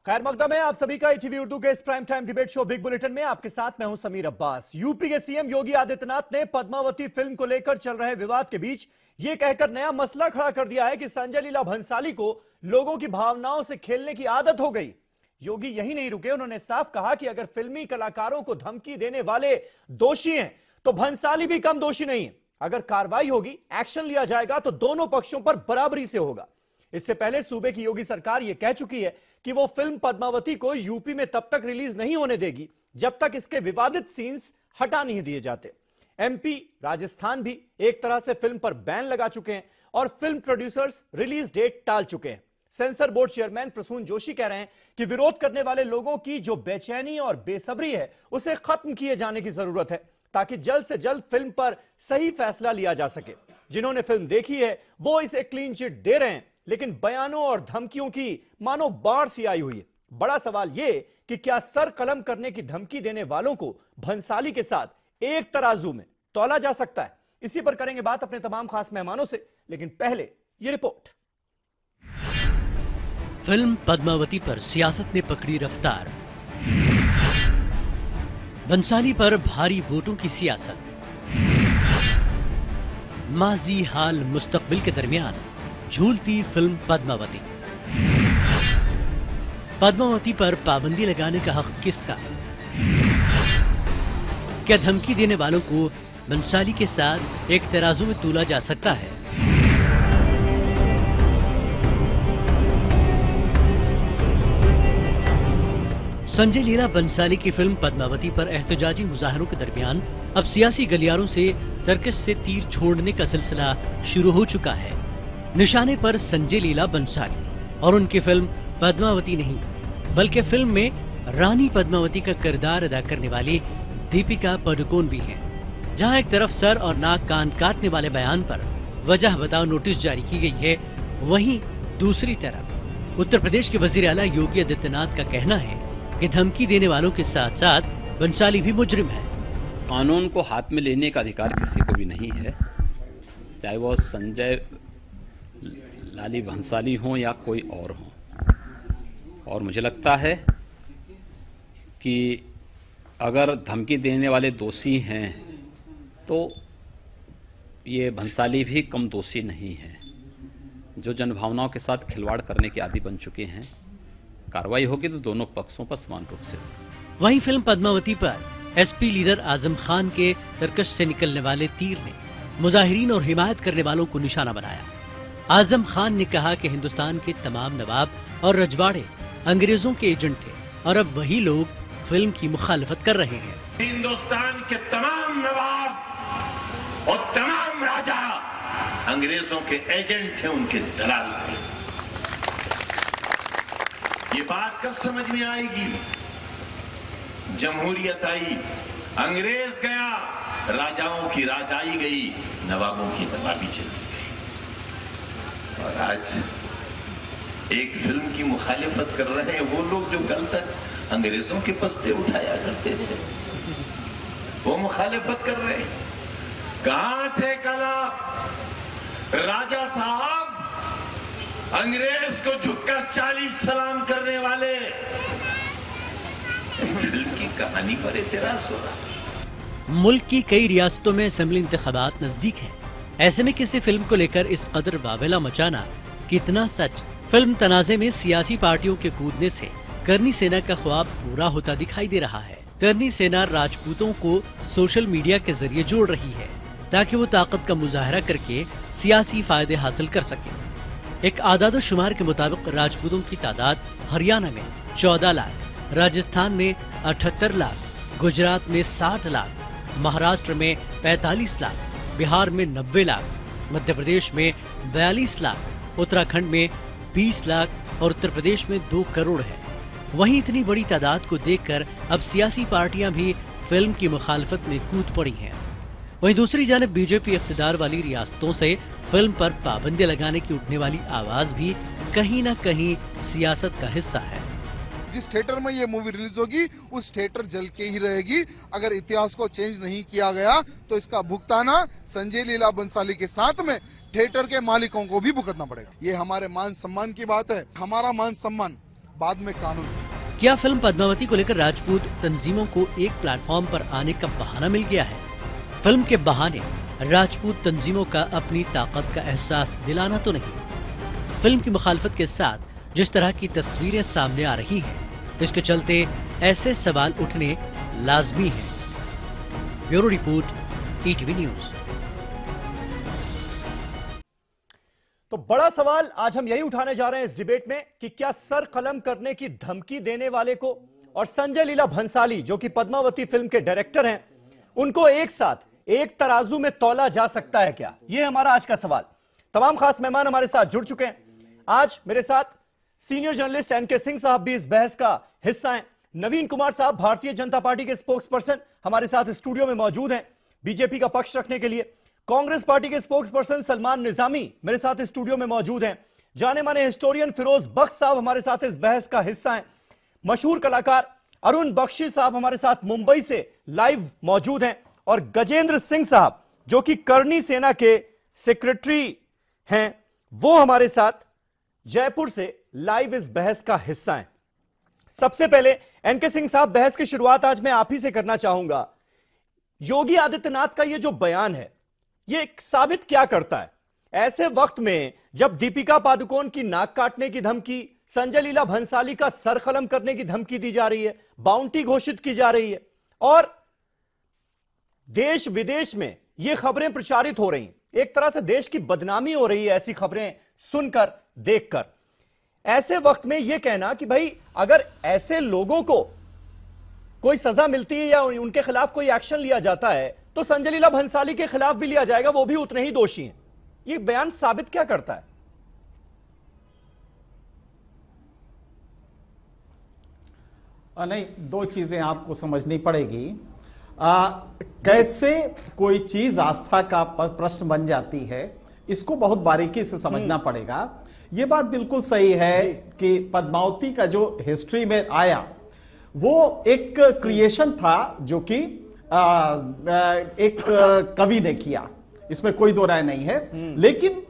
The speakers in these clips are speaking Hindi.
खैर मकदम है आप सभी का ईटीवी उर्दू के इस prime time debate show big bulletin में आपके साथ मैं हूं समीर अब्बास। यूपी के सीएम योगी आदित्यनाथ ने पद्मावती फिल्म को लेकर चल रहे विवाद के बीच यह कहकर नया मसला खड़ा कर दिया है कि संजय लीला भंसाली को लोगों की भावनाओं से खेलने की आदत हो गई। योगी यही नहीं रुके, उन्होंने साफ कहा कि अगर फिल्मी कलाकारों को धमकी देने वाले दोषी हैं तो भंसाली भी कम दोषी नहीं है। अगर कार्रवाई होगी, एक्शन लिया जाएगा तो दोनों पक्षों पर बराबरी से होगा। इससे पहले सूबे की योगी सरकार यह कह चुकी है कि वो फिल्म पद्मावती को यूपी में तब तक रिलीज नहीं होने देगी जब तक इसके विवादित सीन्स हटा नहीं दिए जाते। एमपी, राजस्थान भी एक तरह से फिल्म पर बैन लगा चुके हैं और फिल्म प्रोड्यूसर्स रिलीज डेट टाल चुके हैं। Censor board chairman Prasoon Joshi कह रहे हैं कि विरोध करने वाले लोगों की जो बेचैनी और बेसब्री है उसे खत्म किए जाने की जरूरत है ताकि जल्द से जल्द फिल्म पर सही फैसला लिया जा सके। जिन्होंने फिल्म देखी है वो इसे क्लीन चिट दे रहे हैं, लेकिन बयानों और धमकियों की मानो बाढ़ सी आई हुई है। बड़ा सवाल यह कि क्या सर कलम करने की धमकी देने वालों को भंसाली के साथ एक तराजू में तौला जा सकता है? इसी पर करेंगे बात अपने तमाम खास मेहमानों से, लेकिन पहले यह रिपोर्ट। फिल्म पद्मावती पर सियासत ने पकड़ी रफ्तार। भंसाली पर भारी वोटों की सियासत। माजी, हाल, मुस्तकबिल के दरमियान झूलती फिल्म पद्मावती। पद्मावती पर पाबंदी लगाने का हक किसका? क्या धमकी देने वालों को भंसाली के साथ एक तराजू में तोला जा सकता है? संजय लीला भंसाली की फिल्म पद्मावती पर एहतजाजी मुजाहरों के दरमियान अब सियासी गलियारों से तरकश से तीर छोड़ने का सिलसिला शुरू हो चुका है। निशाने पर संजय लीला भंसाली और उनकी फिल्म पद्मावती नहीं, बल्कि फिल्म में रानी पद्मावती का किरदार अदा करने वाली दीपिका पादुकोण भी हैं। जहां एक तरफ सर और नाक कान काटने वाले बयान पर वजह बताओ नोटिस जारी की गई है, वहीं दूसरी तरफ उत्तर प्रदेश के वजीर आला योगी आदित्यनाथ का कहना है कि धमकी देने वालों के साथ साथ भंसाली भी मुजरिम है। कानून को हाथ में लेने का अधिकार किसी को भी नहीं है, चाहे वो संजय लाली भंसाली हो या कोई और हो। और मुझे लगता है कि अगर धमकी देने वाले दोषी हैं तो ये भंसाली भी कम दोषी नहीं है, जो जनभावनाओं के साथ खिलवाड़ करने के आदी बन चुके हैं। कार्रवाई होगी तो दोनों पक्षों पर समान रूप से होगी। वहीं फिल्म पद्मावती पर एसपी लीडर आजम खान के तरकश से निकलने वाले तीर ने मुजाहिरीन और हिमायत करने वालों को निशाना बनाया। आजम खान ने कहा कि हिंदुस्तान के तमाम नवाब और रजवाड़े अंग्रेजों के एजेंट थे और अब वही लोग फिल्म की मुखालफत कर रहे हैं। हिंदुस्तान के तमाम नवाब और तमाम राजा अंग्रेजों के एजेंट थे, उनके दलाल थे। ये बात कब समझ में आएगी? जमहूरियत आई, अंग्रेज गया, राजाओं की राजाई गई, नवाबों की नवाबी चली गई। और आज एक फिल्म की मुखालिफत कर रहे हैं वो लोग जो कल तक अंग्रेजों के पस्ते उठाया करते थे, वो मुखालिफत कर रहे हैं। कहां थे कल आप राजा साहब, अंग्रेज को झुककर 40 सलाम करने वाले? फिल्म की कहानी पर एतराज हो रहा। मुल्क की कई रियासतों में असेंबली इंतखाबात नजदीक हैं। ऐसे में किसी फिल्म को लेकर इस कदर वावेला मचाना कितना सच? फिल्म तनाज़े में सियासी पार्टियों के कूदने से करनी सेना का ख्वाब पूरा होता दिखाई दे रहा है। करनी सेना राजपूतों को सोशल मीडिया के जरिए जोड़ रही है ताकि वो ताकत का मुजाहरा करके सियासी फायदे हासिल कर सके। एक आदाद शुमार के मुताबिक राजपूतों की तादाद हरियाणा में 14 लाख, राजस्थान में 78 लाख, गुजरात में 60 लाख, महाराष्ट्र में 45 लाख, बिहार में 90 लाख, मध्य प्रदेश में 42 लाख, उत्तराखंड में 20 लाख और उत्तर प्रदेश में 2 करोड़ है। वहीं इतनी बड़ी तादाद को देखकर अब सियासी पार्टियां भी फिल्म की मुखालफत में कूद पड़ी हैं। वहीं दूसरी जानिब बीजेपी इख्तिदार वाली रियासतों से फिल्म पर पाबंदी लगाने की उठने वाली आवाज भी कहीं न कहीं सियासत का हिस्सा है। जिस थिएटर में ये मूवी रिलीज होगी उस थिएटर जल के ही रहेगी। अगर इतिहास को चेंज नहीं किया गया तो इसका भुगताना संजय लीला भंसाली के साथ में थिएटर के मालिकों को भी भुगतना पड़ेगा। ये हमारे मान सम्मान की बात है। हमारा मान सम्मान बाद में कानून। क्या फिल्म पद्मावती को लेकर राजपूत तंजीमों को एक प्लेटफॉर्म पर आने का बहाना मिल गया है? फिल्म के बहाने राजपूत तंजीमों का अपनी ताकत का एहसास दिलाना तो नहीं। फिल्म की मुखालफत के साथ जिस तरह की तस्वीरें सामने आ रही हैं, इसके चलते ऐसे सवाल उठने लाजमी हैं। Bureau report, ETV news. तो बड़ा सवाल आज हम यही उठाने जा रहे हैं इस डिबेट में कि क्या सर कलम करने की धमकी देने वाले को और संजय लीला भंसाली जो कि पद्मावती फिल्म के डायरेक्टर हैं, उनको एक साथ एक तराजू में तौला जा सकता है क्या? यह हमारा आज का सवाल। तमाम खास मेहमान हमारे साथ जुड़ चुके हैं। आज मेरे साथ सीनियर जर्नलिस्ट एनके सिंह साहब भी इस बहस का हिस्सा हैं। नवीन कुमार साहब भारतीय जनता पार्टी के स्पोक्स पर्सन हमारे साथ स्टूडियो में मौजूद हैं बीजेपी का पक्ष रखने के लिए। कांग्रेस पार्टी के स्पोक्स पर्सन सलमान निजामी मेरे साथ स्टूडियो में मौजूद हैं। जाने माने हिस्टोरियन फिरोज बख्श साहब हमारे साथ इस बहस का हिस्सा हैं। मशहूर कलाकार अरुण बख्शी साहब हमारे साथ मुंबई से लाइव मौजूद हैं और गजेंद्र सिंह साहब जो कि करनी सेना के सेक्रेटरी हैं, वो हमारे साथ जयपुर से लाइव इस बहस का हिस्सा हैं। सबसे पहले एनके सिंह साहब, बहस की शुरुआत आज मैं आप ही से करना चाहूंगा। योगी आदित्यनाथ का यह जो बयान है, यह साबित क्या करता है? ऐसे वक्त में जब दीपिका पादुकोण की नाक काटने की धमकी, संजय लीला भंसाली का सर कलम करने की धमकी दी जा रही है, बाउंटी घोषित की जा रही है और देश विदेश में यह खबरें प्रचारित हो रही, एक तरह से देश की बदनामी हो रही है ऐसी खबरें सुनकर देखकर। ऐसे वक्त में यह कहना कि भाई अगर ऐसे लोगों को कोई सजा मिलती है या उनके खिलाफ कोई एक्शन लिया जाता है तो संजय लीला भंसाली के खिलाफ भी लिया जाएगा, वो भी उतने ही दोषी हैं। यह बयान साबित क्या करता है? नहीं, दो चीजें आपको समझनी पड़ेगी। कैसे कोई चीज आस्था का प्रश्न बन जाती है, इसको बहुत बारीकी से समझना पड़ेगा। ये बात बिल्कुल सही है कि पद्मावती का जो हिस्ट्री में आया वो एक क्रिएशन था जो कि एक कवि ने किया, इसमें कोई दो राय नहीं है। लेकिन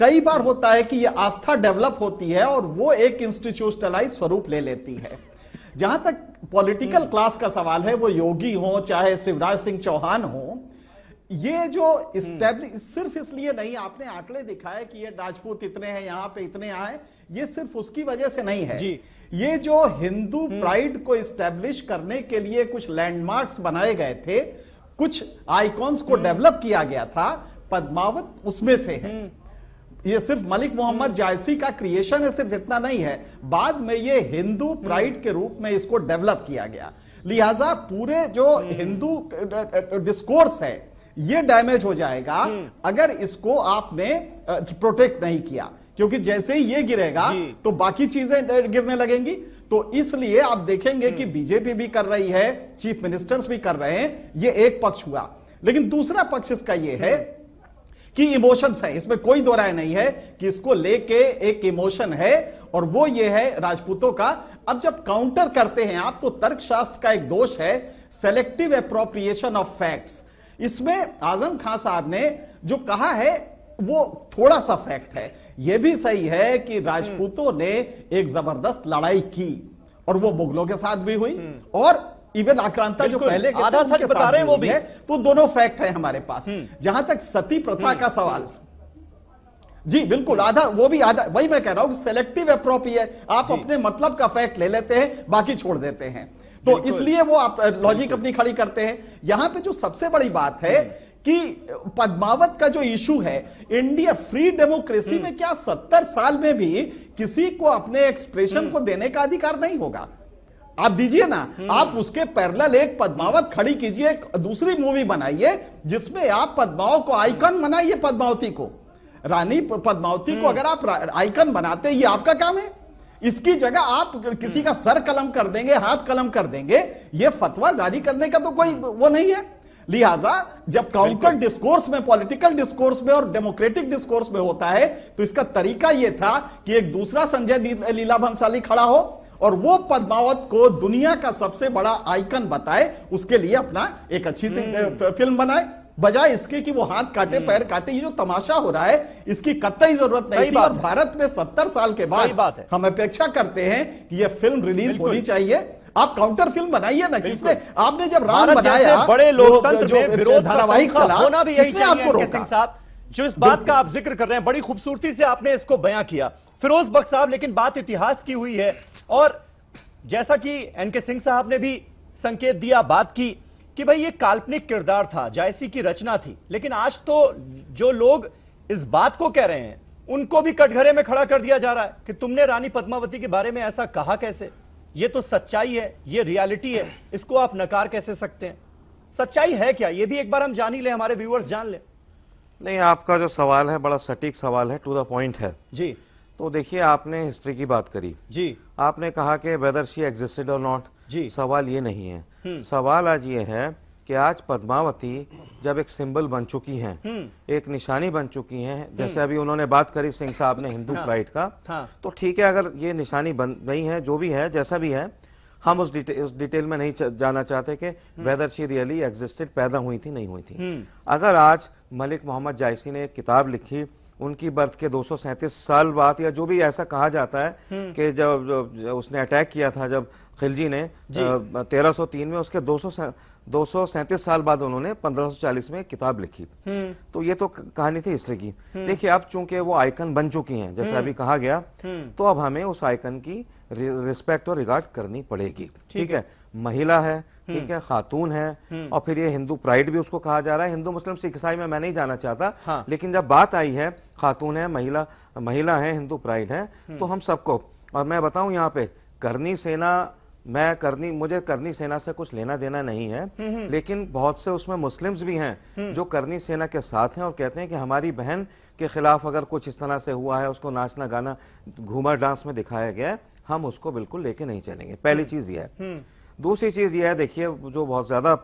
कई बार होता है कि ये आस्था डेवलप होती है और वो एक इंस्टीट्यूशनलाइज स्वरूप ले लेती है। जहां तक पॉलिटिकल क्लास का सवाल है, वो योगी हो चाहे शिवराज सिंह चौहान हो, ये जो इस्टेब्लिश सिर्फ इसलिए नहीं, आपने आंकड़े दिखाए कि ये राजपूत इतने हैं यहां पे, इतने यहां हैं, ये सिर्फ उसकी वजह से नहीं है। ये जो हिंदू प्राइड को इस्टेब्लिश करने के लिए कुछ लैंडमार्क्स बनाए गए थे, कुछ आइकॉन्स को डेवलप किया गया था, पद्मावत उसमें से है। ये सिर्फ मलिक मोहम्मद जायसी का क्रिएशन है, सिर्फ इतना नहीं है, बाद में ये हिंदू प्राइड के रूप में इसको डेवलप किया गया। लिहाजा पूरे जो हिंदू डिस्कोर्स है ये डैमेज हो जाएगा अगर इसको आपने प्रोटेक्ट नहीं किया, क्योंकि जैसे ही ये गिरेगा तो बाकी चीजें गिरने लगेंगी। तो इसलिए आप देखेंगे कि बीजेपी भी कर रही है, चीफ मिनिस्टर्स भी कर रहे हैं, ये एक पक्ष हुआ। लेकिन दूसरा पक्ष इसका ये है कि इमोशंस है, इसमें कोई दो राय नहीं है कि इसको लेके एक इमोशन है और वो ये है राजपूतों का। अब जब काउंटर करते हैं आप, तो तर्कशास्त्र का एक दोष है सेलेक्टिव एप्रोप्रिएशन ऑफ फैक्ट्स। इसमें आजम खान साहब ने जो कहा है वो थोड़ा सा फैक्ट है। यह भी सही है कि राजपूतों ने एक जबरदस्त लड़ाई की और वो मुगलों के साथ भी हुई और इवन आक्रांता जो पहले के आधा सच बता रहे हैं वो भी है, तो दोनों फैक्ट है हमारे पास। जहां तक सती प्रथा का सवाल, जी बिल्कुल आधा, वो भी आधा, वही मैं कह रहा हूं सेलेक्टिव एप्रोप्रिएशन, आप अपने मतलब का फैक्ट ले लेते हैं, बाकी छोड़ देते हैं, तो इसलिए वो आप लॉजिक अपनी खड़ी करते हैं। यहां पे जो सबसे बड़ी बात है कि पद्मावत का जो इशू है, इंडिया फ्री डेमोक्रेसी में क्या 70 साल में भी किसी को अपने एक्सप्रेशन को देने का अधिकार नहीं होगा? आप दीजिए ना, आप उसके पैरेलल एक पद्मावत खड़ी कीजिए, एक दूसरी मूवी बनाइए जिसमें आप पद्मावत को आइकन बनाइए, पद्मावती को, रानी पद्मावती को अगर आप आइकन बनाते हैं, ये आपका काम है। इसकी जगह आप किसी का सर कलम कर देंगे, हाथ कलम कर देंगे, ये फतवा जारी करने का तो कोई वो नहीं है। लिहाजा जब काउंटर डिस्कोर्स में, पॉलिटिकल डिस्कोर्स में और डेमोक्रेटिक डिस्कोर्स में होता है, तो इसका तरीका यह था कि एक दूसरा संजय लीला भंसाली खड़ा हो और वो पद्मावत को दुनिया का सबसे बड़ा आइकन बताए, उसके लिए अपना एक अच्छी सी फिल्म बनाए। बजाय इसके कि वो हाथ काटे पैर काटे। ये जो तमाशा हो रहा है इसकी कतई जरूरत नहीं थी। और भारत में 70 साल के बाद हम अपेक्षा करते हैं कि ये फिल्म रिलीज होनी चाहिए। आप काउंटर फिल्म बनाइए ना, किसने आपने जब राम बनाया बड़े लोकतंत्र में विरोध धारावाहिक चला होना भी यही चाहिए। आपको सिंह साहब, जो इस बात का आप जिक्र कर रहे हैं, बड़ी खूबसूरती से आपने इसको बयां किया फिरोज बख्श साहब, लेकिन बात इतिहास की हुई है। और जैसा कि एनके सिंह साहब ने भी संकेत दिया, बात की कि भाई ये काल्पनिक किरदार था, जायसी की रचना थी, लेकिन आज तो जो लोग इस बात को कह रहे हैं उनको भी कटघरे में खड़ा कर दिया जा रहा है कि तुमने रानी पद्मावती के बारे में ऐसा कहा कैसे। ये तो सच्चाई है, ये रियलिटी है, इसको आप नकार कैसे सकते हैं? सच्चाई है क्या, ये भी एक बार हम जान ही ले, हमारे व्यूअर्स जान ले। नहीं, आपका जो सवाल है बड़ा सटीक सवाल है, टू द पॉइंट है जी। तो देखिए, आपने हिस्ट्री की बात करी जी, आपने कहा कि वेदर शी एग्जिस्टेड और नॉट जी, सवाल ये नहीं है। सवाल आज ये है कि आज पद्मावती जब एक सिंबल बन चुकी हैं, एक निशानी बन चुकी हैं, जैसे अभी उन्होंने बात करी सिंह साहब ने हिंदू प्राइड का, तो ठीक है, अगर ये निशानी बन गई है, जो भी है, जैसा भी है, हम उस डिटेल में नहीं जाना चाहते कि वेदर शी रियली एग्जिस्टेड, पैदा हुई थी नहीं हुई थी। अगर आज मलिक मोहम्मद जायसी ने एक किताब लिखी, उनकी बर्थ के 237 साल बाद, या जो भी ऐसा कहा जाता है कि जब उसने अटैक किया था, जब खिलजी ने 1303 में, उसके 237 साल बाद उन्होंने 1540 में किताब लिखी। तो ये तो कहानी थी हिस्ट्री की। देखिए, अब चूंकि वो आइकन बन चुकी हैं, जैसा अभी कहा गया, तो अब हमें उस आइकन की रिस्पेक्ट और रिगार्ड करनी पड़ेगी। ठीक है, महिला है, ठीक है, खातून है, और फिर ये हिंदू प्राइड भी उसको कहा जा रहा है। हिंदू मुस्लिम सिख ईसाई में मैं नहीं जाना चाहता, लेकिन जब बात आई है खातून है, महिला है, हिंदू प्राइड है, तो हम सबको, और मैं बताऊं यहाँ पे, करनी सेना, मुझे करनी सेना से कुछ लेना देना नहीं है, लेकिन बहुत से उसमें मुस्लिम्स भी हैं जो करनी सेना के साथ हैं और कहते हैं कि हमारी बहन के खिलाफ अगर कुछ इस तरह से हुआ है, उसको नाचना गाना घूमर डांस में दिखाया गया है, हम उसको बिल्कुल लेके नहीं चलेंगे। पहली चीज ये है। दूसरी चीज ये है, देखिए, जो बहुत ज्यादा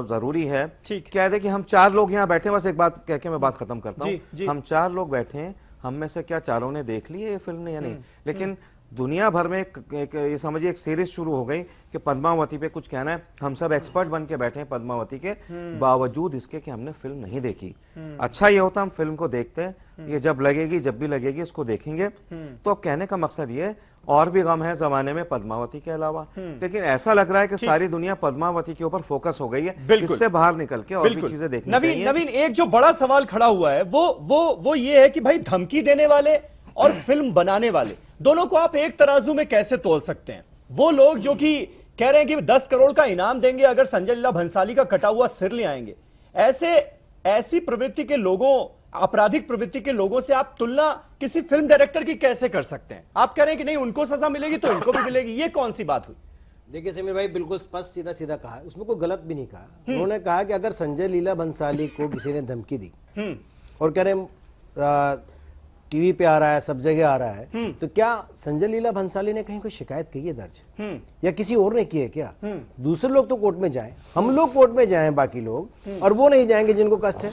जरूरी है, क्या है कि हम 4 लोग यहाँ बैठे, बस एक बात कह के मैं बात खत्म करता हूँ। हम 4 लोग बैठे हैं, हम में से क्या चारों ने देख ली है ये फिल्म या नहीं, लेकिन दुनिया भर में ये समझिए एक सीरीज शुरू हो गई कि पद्मावती पे कुछ कहना है। हम सब एक्सपर्ट बन के बैठे हैं पद्मावती के, बावजूद इसके कि हमने फिल्म नहीं देखी। अच्छा ये होता हम फिल्म को देखते हैं, ये जब लगेगी, जब भी लगेगी, इसको देखेंगे। तो अब कहने का मकसद ये, और भी गम है जमाने में पद्मावती के अलावा, लेकिन ऐसा लग रहा है कि सारी दुनिया पद्मावती के ऊपर फोकस हो गई है, इससे बाहर निकल के और भी चीजें देखनी चाहिए। नवीन, एक जो बड़ा सवाल खड़ा हुआ है वो ये है कि भाई, धमकी देने वाले और फिल्म बनाने वाले दोनों को आप एक तराजू में कैसे तोल सकते हैं? वो लोग जो कि कह रहे हैं कि 10 करोड़ का इनाम देंगे अगर संजय लीला भंसाली का कटा हुआ सिर ले आएंगे, ऐसी प्रवृत्ति के लोगों, आपराधिक प्रवृत्ति के लोगों से आप तुलना किसी फिल्म डायरेक्टर की कैसे कर सकते हैं? आप कह रहे हैं कि नहीं, उनको सजा मिलेगी तो इनको भी मिलेगी, ये कौन सी बात हुई? देखिए समीर भाई, बिल्कुल स्पष्ट सीधा सीधा कहा, उसमें कोई गलत भी नहीं कहा। उन्होंने कहा कि अगर संजय लीला भंसाली को किसी ने धमकी दी और कह रहे टीवी पे आ रहा है, सब जगह आ रहा है, तो क्या संजय लीला भंसाली ने कहीं कोई शिकायत की है दर्ज, या किसी और ने की है क्या? दूसरे लोग तो कोर्ट में जाएं, हम लोग कोर्ट में जाएं, बाकी लोग, और वो नहीं जाएंगे जिनको कष्ट है।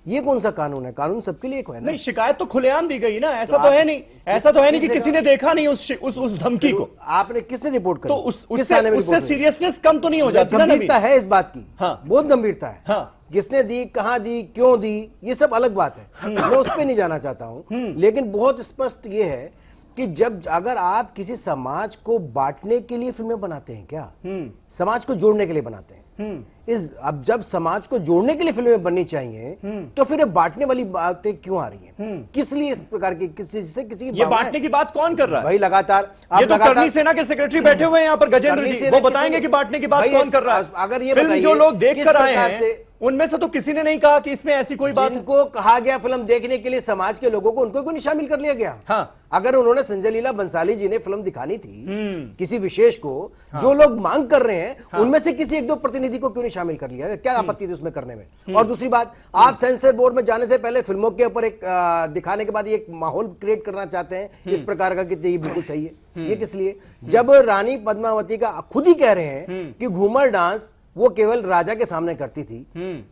ये कौन सा कानून है? कानून सबके लिए एक है ना। नहीं, शिकायत तो खुलेआम दी गई ना, ऐसा तो है नहीं, ऐसा तो है नहीं कि किसी ने देखा नहीं उस धमकी को। आपने किसने रिपोर्ट करी? तो उससे सीरियसनेस कम तो नहीं हो जाती? गंभीरता है इस बात की, बहुत गंभीरता है। किसने दी, कहां दी, क्यों दी, ये सब अलग बात है, मैं उस पर नहीं जाना चाहता हूं। लेकिन बहुत स्पष्ट ये है कि अगर आप किसी समाज को बांटने के लिए फिल्में बनाते हैं क्या, समाज को जोड़ने के लिए बनाते हैं, अब जब समाज को जोड़ने के लिए फिल्में बननी चाहिए, तो फिर बांटने वाली बातें क्यों आ रही हैं? किस लिए इस प्रकार की, किसी की ये बांटने की बात कौन कर रहा है भाई? लगातार ये तो करनी सेना के सेक्रेटरी बैठे हुए हैं यहाँ पर, गजेंद्र जी, वो बताएंगे कि बांटने की बात कौन कर रहा है। अगर ये फिल्म जो लोग देख कर आए हैं उनमें से तो किसी ने नहीं कहा कि इसमें ऐसी कोई बात। जिनको कहा गया फिल्म देखने के लिए समाज के लोगों को, उनको क्यों नहीं शामिल कर लिया गया? हाँ। अगर उन्होंने संजय लीला भंसाली जी ने फिल्म दिखानी थी किसी विशेष को, जो लोग मांग कर रहे हैं, उनमें से किसी 1-2 प्रतिनिधि को क्यों नहीं शामिल कर लिया? क्या आपत्ति थी उसमें करने में? और दूसरी बात, आप सेंसर बोर्ड में जाने से पहले फिल्मों के ऊपर एक दिखाने के बाद एक माहौल क्रिएट करना चाहते हैं इस प्रकार का कि ये बिल्कुल सही है। ये किस लिए? जब रानी पद्मावती का खुद ही कह रहे हैं कि घूमर डांस वो केवल राजा के सामने करती थी।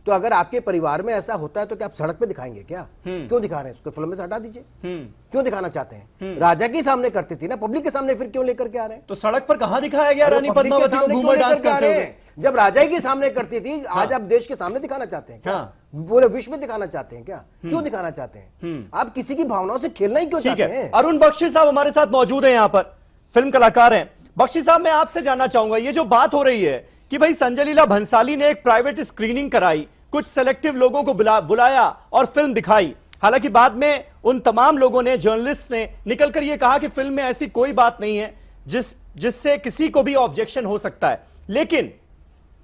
तो अगर आपके परिवार में ऐसा होता है तो क्या आप सड़क पे दिखाएंगे क्या? क्यों दिखा रहे हैं? उसको फिल्म में से हटा दीजिए। क्यों दिखाना चाहते हैं? राजा के सामने करती थी ना, पब्लिक के सामने फिर क्यों लेकर के आ रहे हैं? तो सड़क पर कहां दिखाया गया रानी पद्मावती को घूमर डांस करते हुए? जब राजा के सामने करती थी, आज आप देश के सामने दिखाना चाहते हैं क्या? पूरे विश्व में दिखाना चाहते हैं क्या? क्यों दिखाना चाहते हैं? आप किसी की भावनाओं से खेलना ही क्यों चाहते हैं? अरुण बख्शी साहब हमारे साथ मौजूद हैं, यहां पर फिल्म कलाकार हैं। बख्शी साहब, मैं आपसे जानना चाहूंगा, ये जो बात हो रही है कि भाई संजय लीला भंसाली ने एक प्राइवेट स्क्रीनिंग कराई, कुछ सेलेक्टिव लोगों को बुलाया और फिल्म दिखाई, हालांकि बाद में उन तमाम लोगों ने, जर्नलिस्ट ने निकलकर यह कहा कि फिल्म में ऐसी कोई बात नहीं है जिससे किसी को भी ऑब्जेक्शन हो सकता है। लेकिन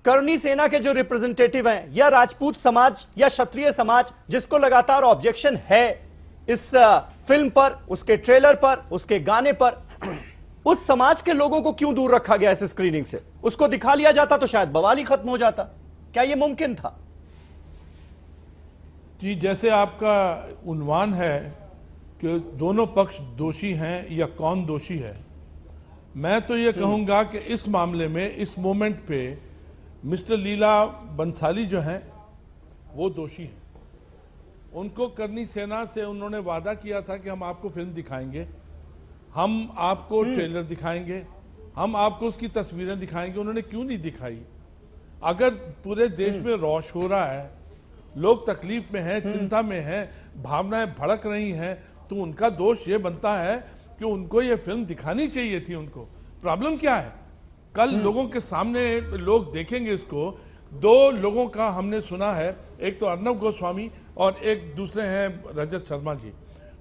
करनी सेना के जो रिप्रेजेंटेटिव हैं, या राजपूत समाज या क्षत्रिय समाज, जिसको लगातार ऑब्जेक्शन है इस फिल्म पर, उसके ट्रेलर पर, उसके गाने पर, उस समाज के लोगों को क्यों दूर रखा गया इस स्क्रीनिंग से? उसको दिखा लिया जाता तो शायद बवाल ही खत्म हो जाता। क्या यह मुमकिन था? जी, जैसे आपका उन्वान है कि दोनों पक्ष दोषी हैं या कौन दोषी है, मैं तो ये कहूंगा कि इस मामले में, इस मोमेंट पे मिस्टर लीला बंसाली जो हैं वो दोषी हैं। उनको करनी सेना से उन्होंने वादा किया था कि हम आपको फिल्म दिखाएंगे, हम आपको ट्रेलर दिखाएंगे, हम आपको उसकी तस्वीरें दिखाएंगे। उन्होंने क्यों नहीं दिखाई? अगर पूरे देश में रौश हो रहा है, लोग तकलीफ में हैं, चिंता में हैं, भावनाएं भड़क रही हैं, तो उनका दोष ये बनता है कि उनको ये फिल्म दिखानी चाहिए थी। उनको प्रॉब्लम क्या है? कल लोगों के सामने लोग देखेंगे इसको। दो लोगों का हमने सुना है, एक तो अर्नब गोस्वामी और एक दूसरे हैं रजत शर्मा जी।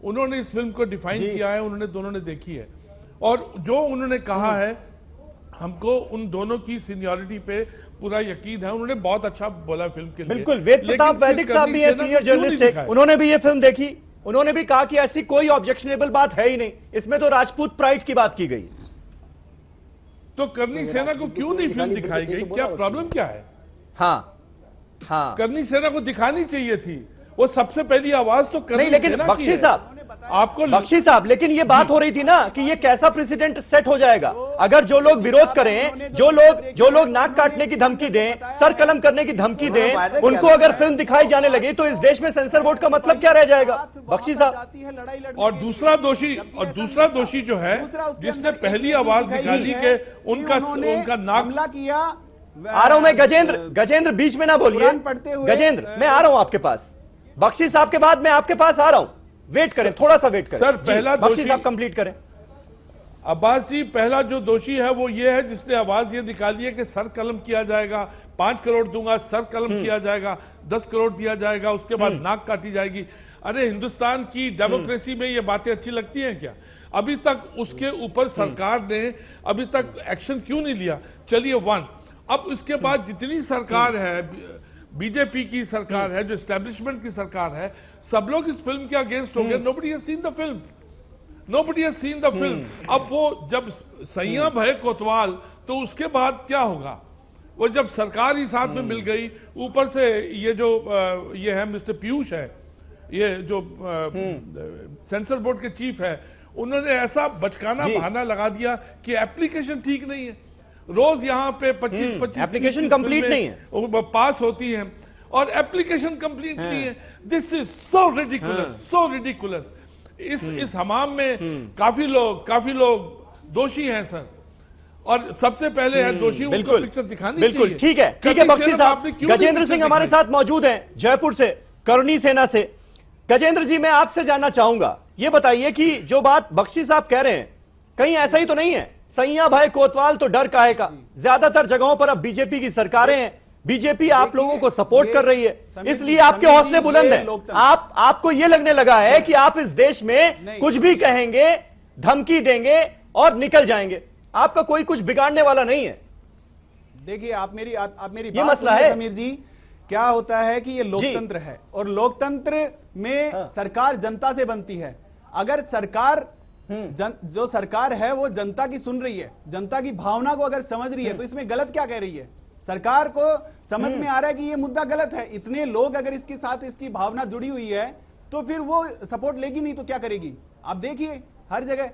उन्होंने इस फिल्म को डिफाइन किया है, उन्होंने दोनों ने देखी है, और जो उन्होंने कहा है, हमको उन दोनों की सीनियरिटी पे पूरा यकीन है। उन्होंने बहुत अच्छा बोला फिल्म के लिए। बिल्कुल, वेद प्रताप वैदिक साहब भी है, सीनियर जर्नलिस्ट है, उन्होंने भी ये फिल्म देखी, उन्होंने भी कहा कि ऐसी कोई ऑब्जेक्शनेबल बात है ही नहीं, इसमें तो राजपूत प्राइड की बात की गई। तो करनी सेना को क्यों नहीं फिल्म दिखाई गई? क्या प्रॉब्लम क्या है? हाँ, करनी सेना को दिखानी चाहिए थी, वो सबसे पहली आवाज तो करनी नहीं। लेकिन बख्शी साहब, आपको बख्शी साहब, लेकिन ये बात हो रही थी ना कि ये कैसा प्रेसिडेंट सेट हो जाएगा अगर जो लोग विरोध करें, जो लोग नाक काटने की धमकी दें, सर कलम करने की धमकी दें, उनको अगर फिल्म दिखाई जाने लगी तो इस देश में सेंसर बोर्ड का मतलब क्या रह जाएगा? बख्शी साहब, और दूसरा दोषी जो है, जिसने पहली आवाज निकाली कि उनका नाक किया। आ रहा हूं मैं, गजेंद्र बीच में ना बोलिए। गजेंद्र, मैं आ रहा हूं आपके पास, बख्शी साहब के बाद मैं आपके पास आ रहा हूं, वेट करें, थोड़ा सा वेट करें। सर, पहला बख्शी साहब कंप्लीट करें। अब्बास जी, पहला जो दोषी है वो ये है जिसने आवाज ये निकाली है कि सर कलम किया जाएगा, 5 करोड़ दूंगा, सर कलम किया जाएगा, 10 करोड़ दिया जाएगा, उसके बाद नाक काटी जाएगी। अरे हिंदुस्तान की डेमोक्रेसी में ये बातें अच्छी लगती हैं क्या? अभी तक उसके ऊपर सरकार ने अभी तक एक्शन क्यों नहीं लिया? चलिए, अब इसके बाद जितनी सरकार है, बीजेपी की सरकार है, जो एस्टेब्लिशमेंट की सरकार है, सब लोग इस फिल्म के अगेंस्ट हो गए। Nobody has seen the film. अब वो जब सैया भय कोतवाल, तो उसके बाद क्या होगा? वो जब सरकार ही साथ में मिल गई, ऊपर से ये जो ये है मिस्टर पीयूष है, ये जो सेंसर बोर्ड के चीफ है, उन्होंने ऐसा बचकाना बहाना लगा दिया कि एप्लीकेशन ठीक नहीं है। रोज यहाँ पे 25 एप्लीकेशन कंप्लीट नहीं है, पास होती हैं, और एप्लीकेशन कंप्लीट नहीं है। This is so ridiculous. इस हमाम में काफी लोग दोषी हैं सर, और सबसे पहले है दोषी, उनको पिक्चर दिखानी चाहिए। बिल्कुल, ठीक है बख्शी साहब। गजेंद्र सिंह हमारे साथ मौजूद हैं, जयपुर से, करनी सेना से। गजेंद्र जी, मैं आपसे जानना चाहूंगा, ये बताइए कि जो बात बख्शी साहब कह रहे हैं, कहीं ऐसा ही तो नहीं है? सैया भाई कोतवाल तो डर काहे का? ज्यादातर जगहों पर अब बीजेपी की सरकारें हैं, बीजेपी आप लोगों को सपोर्ट कर रही है, इसलिए आपके हौसले बुलंद हैं। आपको यह लगने लगा है कि आप इस देश में कुछ भी कहेंगे, धमकी देंगे और निकल जाएंगे, आपका कोई कुछ बिगाड़ने वाला नहीं है। देखिए, आप मेरी ये मसला है समीर जी। क्या होता है कि ये लोकतंत्र है, और लोकतंत्र में सरकार जनता से बनती है। अगर सरकार जो सरकार है वो जनता की सुन रही है, जनता की भावना को अगर समझ रही है, तो इसमें गलत क्या कह रही है? सरकार को समझ में आ रहा है कि ये मुद्दा गलत है, इतने लोग अगर इसके साथ इसकी भावना जुड़ी हुई है, तो फिर वो सपोर्ट लेगी नहीं तो क्या करेगी? आप देखिए हर जगह।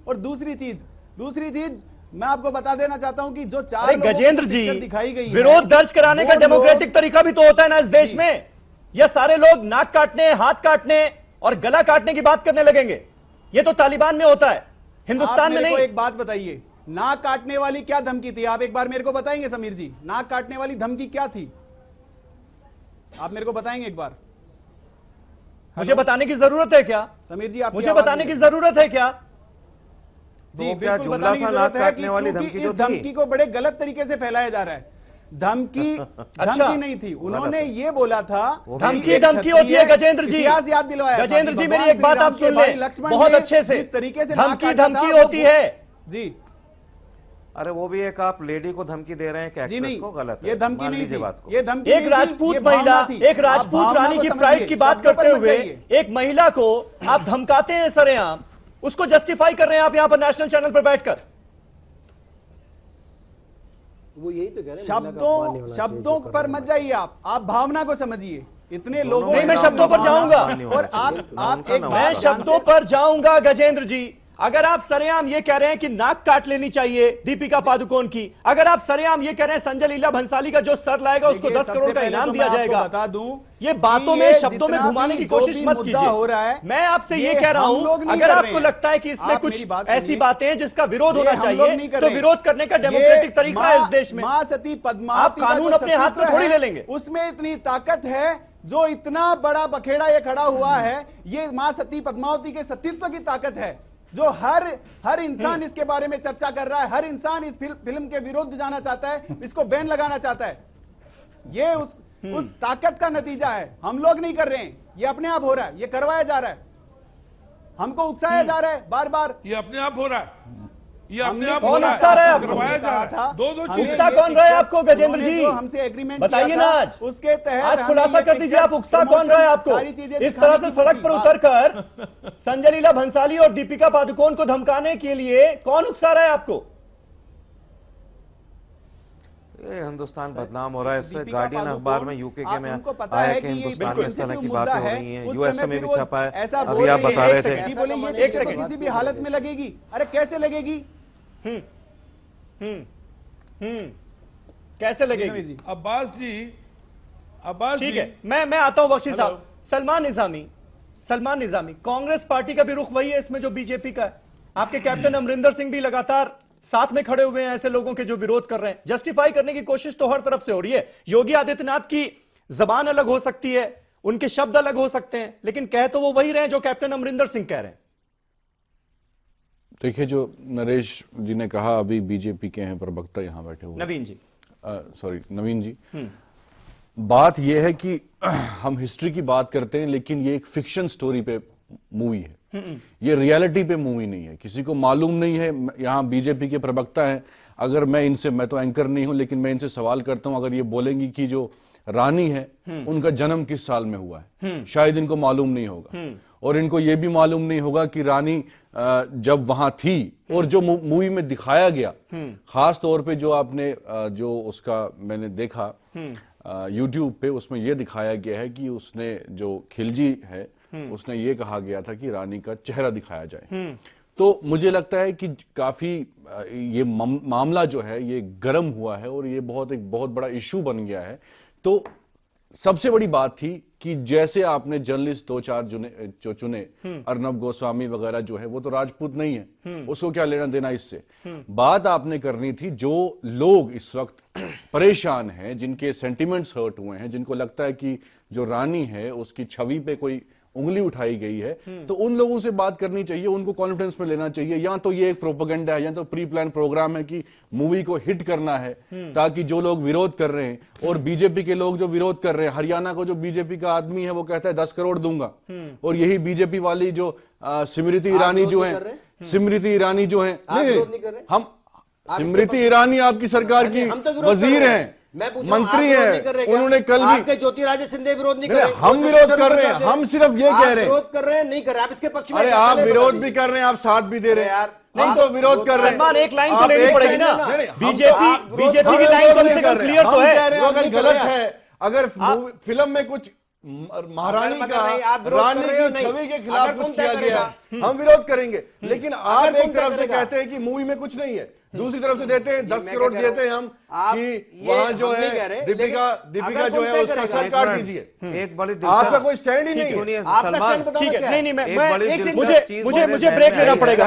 और दूसरी चीज मैं आपको बता देना चाहता हूं कि जो 4 लोगों गजेंद्र की जी पिक्चर दिखाई गई विरोध दर्ज कराने का डेमोक्रेटिक तरीका भी तो होता है ना इस देश में। यह सारे लोग नाक काटने, हाथ काटने और गला काटने की बात करने लगेंगे। यह तो तालिबान में होता है, हिंदुस्तान में नहीं। एक बात बताइए, नाक काटने वाली क्या धमकी थी? आप एक बार मेरे को बताएंगे समीर जी, नाक काटने वाली धमकी क्या थी? आप मेरे को बताएंगे एक बार? मुझे बताने की जरूरत है क्या समीर जी? मुझे बताने की जरूरत है क्या? जी बिल्कुल बताने की जरूरत है कि क्योंकि इस धमकी को बड़े गलत तरीके से फैलाया जा रहा है। धमकी धमकी नहीं थी, उन्होंने ये बोला था धमकी होती है गजेंद्र जी। इतिहास याद दिलवाया। गजेंद्र जी मेरी एक बात आप सुन लें बहुत अच्छे से। इस तरीके से धमकी होती है जी। अरे वो भी एक आप लेडी को धमकी दे रहे हैं क्या? जी नहीं, को गलत है। ये धमकी नहीं थी, बात को। ये धमकी एक राजपूत महिला, एक राजपूत रानी की प्राइड की बात करते हुए एक महिला को आप धमकाते हैं सरेआम, उसको जस्टिफाई कर रहे हैं आप यहां पर नेशनल चैनल पर बैठकर। वो यही तो कह रहे हैं, शब्दों पर मत जाइए, आप भावना को समझिए। इतने लोगों नहीं, मैं शब्दों पर जाऊंगा और आप एक मैं शब्दों पर जाऊंगा गजेंद्र जी। अगर आप सरेआम ये कह रहे हैं कि नाक काट लेनी चाहिए दीपिका पादुकोण की, अगर आप सरेआम ये कह रहे हैं संजय लीला भंसाली का जो सर लाएगा उसको 10 करोड़ का इनाम दिया जाएगा, बता दूं ये बातों में शब्दों में घुमाने की कोशिश मत कीजिए। हो रहा है, मैं आपसे ये कह रहा हूं अगर आपको लगता है कि इसमें कुछ ऐसी बातें हैं जिसका विरोध होना चाहिए तो विरोध करने का डेमोक्रेटिक तरीका है इस देश में। मां सती पद्मावती आप कानून अपने हाथ में थोड़ी ले लेंगे। उसमें इतनी ताकत है, जो इतना बड़ा बखेड़ा ये खड़ा हुआ है, ये मां सती पद्मावती के सतीत्व की ताकत है, जो हर इंसान इसके बारे में चर्चा कर रहा है। हर इंसान इस फिल्म के विरुद्ध जाना चाहता है, इसको बैन लगाना चाहता है। ये उस ताकत का नतीजा है। हम लोग नहीं कर रहे हैं, ये अपने आप हो रहा है, ये करवाया जा रहा है, हमको उकसाया जा रहा है बार बार। ये अपने आप हो रहा है, ये अपने आप कौन उकसा रहा है आपको? करवाया जा रहा है। दो उकसा कौन रहा है आपको गजेंद्र जी? जो हमसे एग्रीमेंट बताइए ना आज, उसके तहत आज खुलासा कर दीजिए आप उकसा कौन रहा है आपको? इस तरह से सड़क पर उतरकर संजय लीला भंसाली और दीपिका पादुकोण को धमकाने के लिए कौन उकसा रहा है आपको? ये हिंदुस्तान बदनाम हो रहा है। इससे गार्डियन अखबार में यूके के में उनको पता है कि हिंदुस्तान में इस तरह की बातें हो रही हैं, उस यूएसए समय में भी फिर छपा है। ऐसा अभी आप बता रहे थे कि बोले ये एक सेकंड किसी भी हालत में लगेगी। अरे कैसे लगेगी? कैसे लगेगी? अब्बास ठीक है, मैं आता हूं बख्शी साहब। सलमान निजामी, कांग्रेस पार्टी का भी रुख वही है इसमें जो बीजेपी का है। आपके कैप्टन अमरिंदर सिंह भी लगातार साथ में खड़े हुए हैं ऐसे लोगों के जो विरोध कर रहे हैं। जस्टिफाई करने की कोशिश तो हर तरफ से हो रही है। योगी आदित्यनाथ की जबान अलग हो सकती है, उनके शब्द अलग हो सकते हैं, लेकिन कह तो वो वही रहे जो कैप्टन अमरिंदर सिंह कह रहे हैं। देखिए, जो नरेश जी ने कहा, अभी बीजेपी के हैं प्रवक्ता यहां बैठे हुए, नवीन जी, बात यह है कि हम हिस्ट्री की बात करते हैं, लेकिन ये एक फिक्शन स्टोरी पे मूवी है, ये रियलिटी पे मूवी नहीं है। किसी को मालूम नहीं है, यहाँ बीजेपी के प्रवक्ता हैं, अगर मैं तो एंकर नहीं हूं, लेकिन मैं इनसे सवाल करता हूं, अगर ये बोलेंगी कि जो रानी है उनका जन्म किस साल में हुआ है, शायद इनको मालूम नहीं होगा। और इनको ये भी मालूम नहीं होगा कि रानी जब वहां थी और जो मूवी में दिखाया गया, खास तौर पे जो आपने जो उसका मैंने देखा यूट्यूब पे, उसमें यह दिखाया गया है कि उसने जो खिलजी है उसने ये कहा गया था कि रानी का चेहरा दिखाया जाए। तो मुझे लगता है कि काफी ये मामला जो है ये गर्म हुआ है और ये एक बहुत बड़ा इशू बन गया है। तो सबसे बड़ी बात थी कि जैसे आपने जर्नलिस्ट 2-4 चुने, अर्नब गोस्वामी वगैरह जो है वो तो राजपूत नहीं है, उसको क्या लेना देना इससे। बात आपने करनी थी जो लोग इस वक्त परेशान हैं, जिनके सेंटिमेंट्स हर्ट हुए हैं, जिनको लगता है कि जो रानी है उसकी छवि पे कोई उंगली उठाई गई है, तो उन लोगों से बात करनी चाहिए, उनको कॉन्फिडेंस में लेना चाहिए। या तो ये एक प्रोपेगेंडा है, या तो प्री प्लान प्रोग्राम है कि मूवी को हिट करना है, ताकि जो लोग विरोध कर रहे हैं और बीजेपी के लोग जो विरोध कर रहे हैं, हरियाणा को जो बीजेपी का आदमी है वो कहता है 10 करोड़ दूंगा, और यही बीजेपी वाली जो स्मृति ईरानी जो है, हम स्मृति ईरानी आपकी सरकार की वजीर हैं, मंत्री है, उन्होंने कल भी ज्योतिरादित्य सिंधिया विरोध नहीं कर रहे। हम विरोध कर रहे हैं, हम सिर्फ ये कह रहे हैं विरोध कर रहे हैं, नहीं कर रहे आप इसके पक्ष में। अरे आप विरोध भी कर रहे हैं, आप साथ भी दे रहे हैं यार, नहीं तो विरोध कर रहे हैं। सलमान, एक लाइन तो लेनी पड़ेगी ना, बीजेपी की लाइन कम से कम क्लियर तो है। अगर गलत है, अगर फिल्म में कुछ महारानी का रानी की छवि के खिलाफ कुछ किया गया, हम विरोध करेंगे। लेकिन आप एक तरफ से कहते हैं कि मूवी में कुछ नहीं है, दूसरी तरफ से देते हैं 10 करोड़ देते हैं हम कि वहां जो है दीपिका जो है उसका सर काट दीजिए। एक बड़ी आपका कोई स्टैंड ही नहीं है। ठीक है, नहीं मुझे ब्रेक लेना पड़ेगा,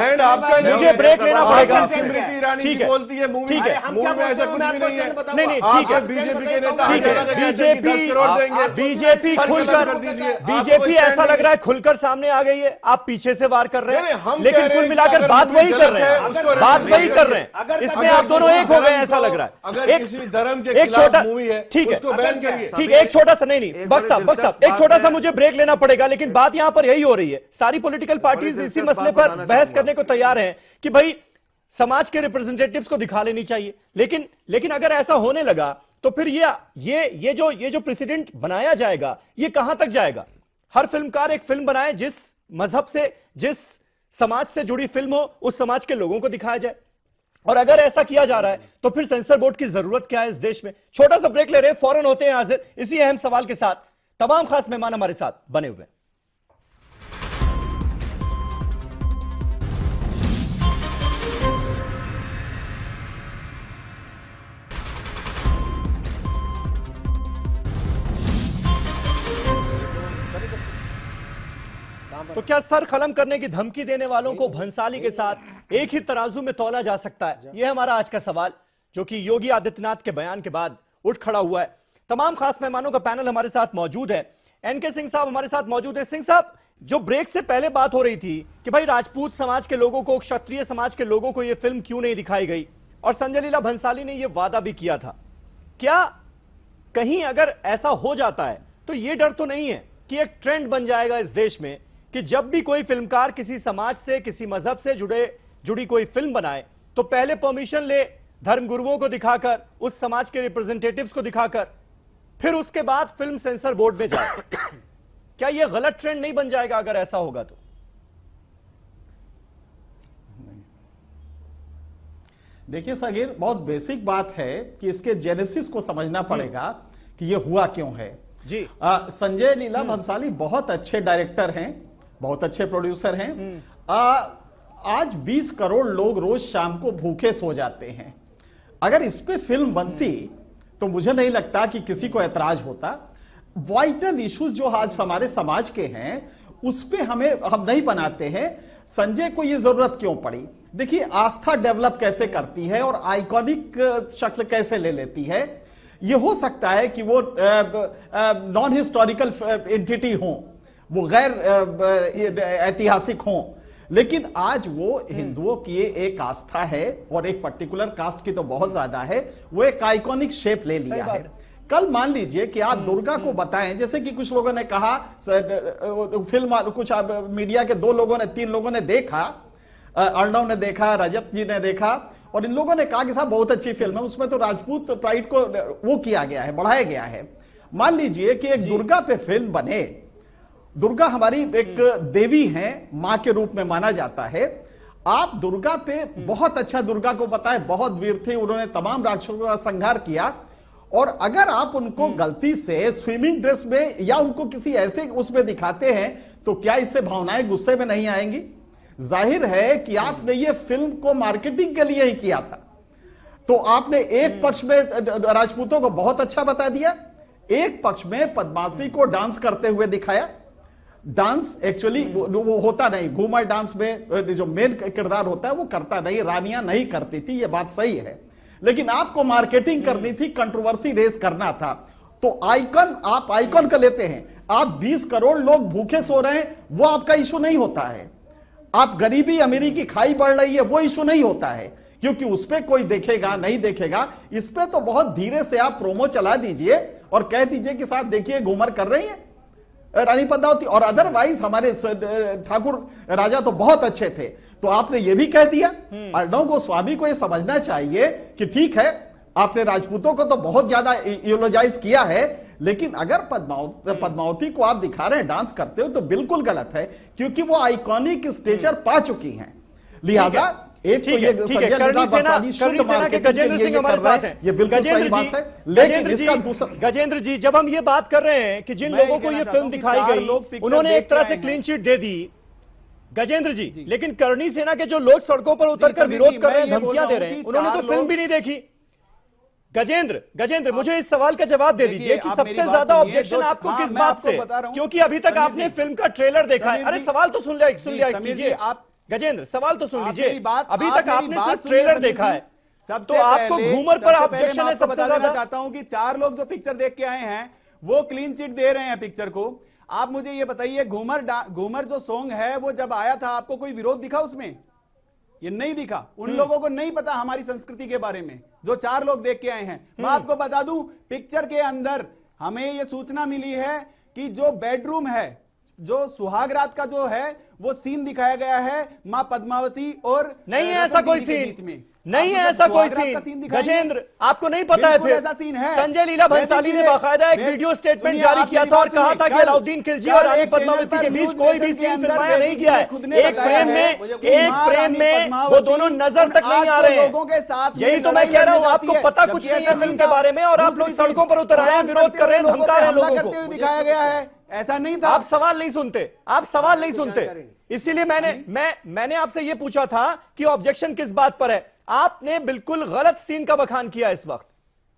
मुझे ब्रेक लेना पड़ेगा। स्मृति ईरानी जी बोलती है मूवी में ऐसा कुछ भी नहीं है। नहीं ठीक है, बीजेपी के नेता बीजेपी ऐसा लग रहा है खुलकर सामने आ गई है, आप पीछे से वार कर रहे हैं, लेकिन कुल मिलाकर बात वही कर रहे हैं, बात वही कर रहे हैं। इसमें आप दोनों एक हो गए ऐसा लग रहा है। अगर किसी धर्म के एक छोटा मूवी है, ठीक है, उसको बैन करिए। ठीक है, एक छोटा सा नहीं बक्स साहब एक छोटा सा मुझे ब्रेक लेना पड़ेगा, लेकिन बात यहां पर यही हो रही है। सारी पॉलिटिकल पार्टीज इसी मसले पर बहस करने को तैयार हैं कि भाई समाज के रिप्रेजेंटेटिव्स को दिखा लेनी चाहिए, लेकिन अगर ऐसा होने लगा तो फिर ये जो प्रेसिडेंट बनाया जाएगा ये कहां तक जाएगा? हर फिल्मकार एक फिल्म बनाए जिस मजहब से, जिस समाज से जुड़ी फिल्म हो, उस समाज के लोगों को दिखाया जाए। और अगर ऐसा किया जा रहा है तो फिर सेंसर बोर्ड की जरूरत क्या है इस देश में? छोटा सा ब्रेक ले रहे हैं, फौरन होते हैं हाजिर इसी अहम सवाल के साथ। तमाम खास मेहमान हमारे साथ बने हुए हैं। तो क्या सर कलम करने की धमकी देने वालों को भंसाली के साथ एक ही तराजू में तौला जा सकता है? यह हमारा आज का सवाल, जो कि योगी आदित्यनाथ के बयान के बाद उठ खड़ा हुआ है। तमाम खास मेहमानों का पैनल हमारे साथ मौजूद है। एनके सिंह साहब हमारे साथ मौजूद है। सिंह साहब, जो ब्रेक से पहले बात हो रही थी कि भाई राजपूत समाज के लोगों को, क्षत्रिय समाज के लोगों को यह फिल्म क्यों नहीं दिखाई गई, और संजय लीला भंसाली ने यह वादा भी किया था, क्या कहीं अगर ऐसा हो जाता है तो यह डर तो नहीं है कि एक ट्रेंड बन जाएगा इस देश में कि जब भी कोई फिल्मकार किसी समाज से, किसी मजहब से जुड़ी कोई फिल्म बनाए तो पहले परमिशन ले, धर्मगुरुओं को दिखाकर, उस समाज के रिप्रेजेंटेटिव्स को दिखाकर, फिर उसके बाद फिल्म सेंसर बोर्ड में जाए? क्या यह गलत ट्रेंड नहीं बन जाएगा अगर ऐसा होगा तो? देखिए सगीर, बहुत बेसिक बात है कि इसके जेनेसिस को समझना पड़ेगा कि यह हुआ क्यों है। जी संजय लीला भंसाली बहुत अच्छे डायरेक्टर हैं, बहुत अच्छे प्रोड्यूसर हैं। आज 20 करोड़ लोग रोज शाम को भूखे सो जाते हैं। अगर इस पे फिल्म बनती तो मुझे नहीं लगता कि किसी को ऐतराज होता। वाइटल इश्यूज जो आज हमारे समाज के हैं उस पे हम नहीं बनाते हैं। संजय को ये जरूरत क्यों पड़ी? देखिए, आस्था डेवलप कैसे करती है और आइकॉनिक शक्ल कैसे ले लेती है। ये हो सकता है कि वो नॉन हिस्टोरिकल एंटिटी हो, वो गैर ऐतिहासिक हो, लेकिन आज वो हिंदुओं की एक आस्था है और एक पर्टिकुलर कास्ट की तो बहुत ज्यादा है, वो एक आइकॉनिक शेप ले लिया है। कल मान लीजिए कि आप दुर्गा को बताएं, जैसे कि कुछ लोगों ने कहा, फिल्म कुछ मीडिया के 2 लोगों ने 3 लोगों ने देखा, अर्णव ने देखा, रजत जी ने देखा, और इन लोगों ने कहा कि साहब बहुत अच्छी फिल्म है, उसमें तो राजपूत प्राइड को वो किया गया है, बढ़ाया गया है। मान लीजिए कि एक दुर्गा पे फिल्म बने। दुर्गा हमारी एक देवी है, मां के रूप में माना जाता है। आप दुर्गा पे बहुत अच्छा दुर्गा को बताएं, बहुत वीर थे, उन्होंने तमाम राक्षसों का संहार किया, और अगर आप उनको गलती से स्विमिंग ड्रेस में या उनको किसी ऐसे उसमें दिखाते हैं तो क्या इससे भावनाएं गुस्से में नहीं आएंगी? जाहिर है कि आपने ये फिल्म को मार्केटिंग के लिए ही किया था। तो आपने एक पक्ष में राजपूतों को बहुत अच्छा बता दिया, एक पक्ष में पद्मावती को डांस करते हुए दिखाया। डांस एक्चुअली वो होता नहीं, घूमर डांस में जो मेन किरदार होता है वो करता नहीं, रानियां नहीं करती थी, ये बात सही है, लेकिन आपको मार्केटिंग करनी थी, कंट्रोवर्सी रेस करना था। तो आइकन, आप आइकन का लेते हैं, आप 20 करोड़ लोग भूखे सो रहे हैं, वो आपका इशू नहीं होता है। आप गरीबी अमीरी की खाई बढ़ रही है, वो इशू नहीं होता है, क्योंकि उस पर कोई देखेगा नहीं देखेगा। इस पे तो बहुत धीरे से आप प्रोमो चला दीजिए और कह दीजिए कि साहब देखिए घूमर कर रही है रानी पद्मावती, और अदरवाइज हमारे ठाकुर राजा तो बहुत अच्छे थे, तो आपने ये भी कह दिया। अर्णव गोस्वामी को ये समझना चाहिए कि ठीक है, आपने राजपूतों को तो बहुत ज्यादा यूलोजाइज किया है, लेकिन अगर पद्मावती को आप दिखा रहे हैं डांस करते हो तो बिल्कुल गलत है, क्योंकि वो आइकॉनिक स्टेचर पा चुकी हैं। लिहाजा एक तो ये गजेंद्र सिंह हमारे साथ हैं, ये बिल्कुल सही बात है, लेकिन इसका दूसरा गजेंद्र जी, जब हम ये बात कर रहे हैं कि जिन लोगों को ये फिल्म दिखाई गई उन्होंने एक तरह से क्लीन चिट दे दी, गजेंद्र जी, लेकिन करणी सेना के जो लोग सड़कों पर उतरकर विरोध कर रहे हैं, धमकियां दे रहे हैं, उन्होंने तो फिल्म भी नहीं देखी। गजेंद्र मुझे इस सवाल का जवाब दे दीजिए कि सबसे ज्यादा ऑब्जेक्शन आपको किस बात से, क्योंकि अभी तक आपने फिल्म का ट्रेलर देखा है। अरे सवाल तो सुन लिया कीजिए आप गजेंद्र, सवाल तो सुन लीजिए। अभी तक आपने सिर्फ ट्रेलर देखा है, सबसे तो आपको घूमर पर ऑब्जेक्शन है। सबसे ज्यादा चाहता हूं कि 4 लोग जो पिक्चर देख के आए हैं वो क्लीन चिट दे रहे हैं पिक्चर को। आप मुझे ये बताइए, घूमर जो सॉन्ग है वो जब आया था आपको कोई विरोध दिखा उसमें? ये नहीं दिखा। उन लोगों को नहीं पता हमारी संस्कृति के बारे में, जो 4 लोग देख के आए हैं। मैं आपको बता दूं, पिक्चर के अंदर हमें ये सूचना मिली है कि जो बेडरूम है, जो सुहाग रात का जो है वो सीन दिखाया गया है मां पद्मावती और नहीं है ऐसा कोई सीन, नहीं है ऐसा कोई सीन। गजेंद्र आपको नहीं पता है? फिर ऐसा सीन है। संजय लीला भंसाली ने बाकायदा एक वीडियो स्टेटमेंट जारी किया था और कहा था कि अलाउद्दीन खिलजी और रानी पद्मावती के बीच कोई भी सीन फिल्माया नहीं गया है। एक फ्रेम में वो दोनों नजर तक नहीं आ रहे हैं। यही तो मैं कह रहा हूँ, आपको पता कुछ नहीं है फिल्म के बारे में और आप लोग सड़कों पर उतर आए हैं, विरोध कर रहे हैं, धमका रहे हैं लोगों को। दिखाया गया है, ऐसा नहीं था। आप सवाल नहीं सुनते, आप सवाल नहीं सुनते। इसीलिए मैंने आपसे यह पूछा था कि ऑब्जेक्शन किस बात पर है। आपने बिल्कुल गलत सीन का बखान किया इस वक्त,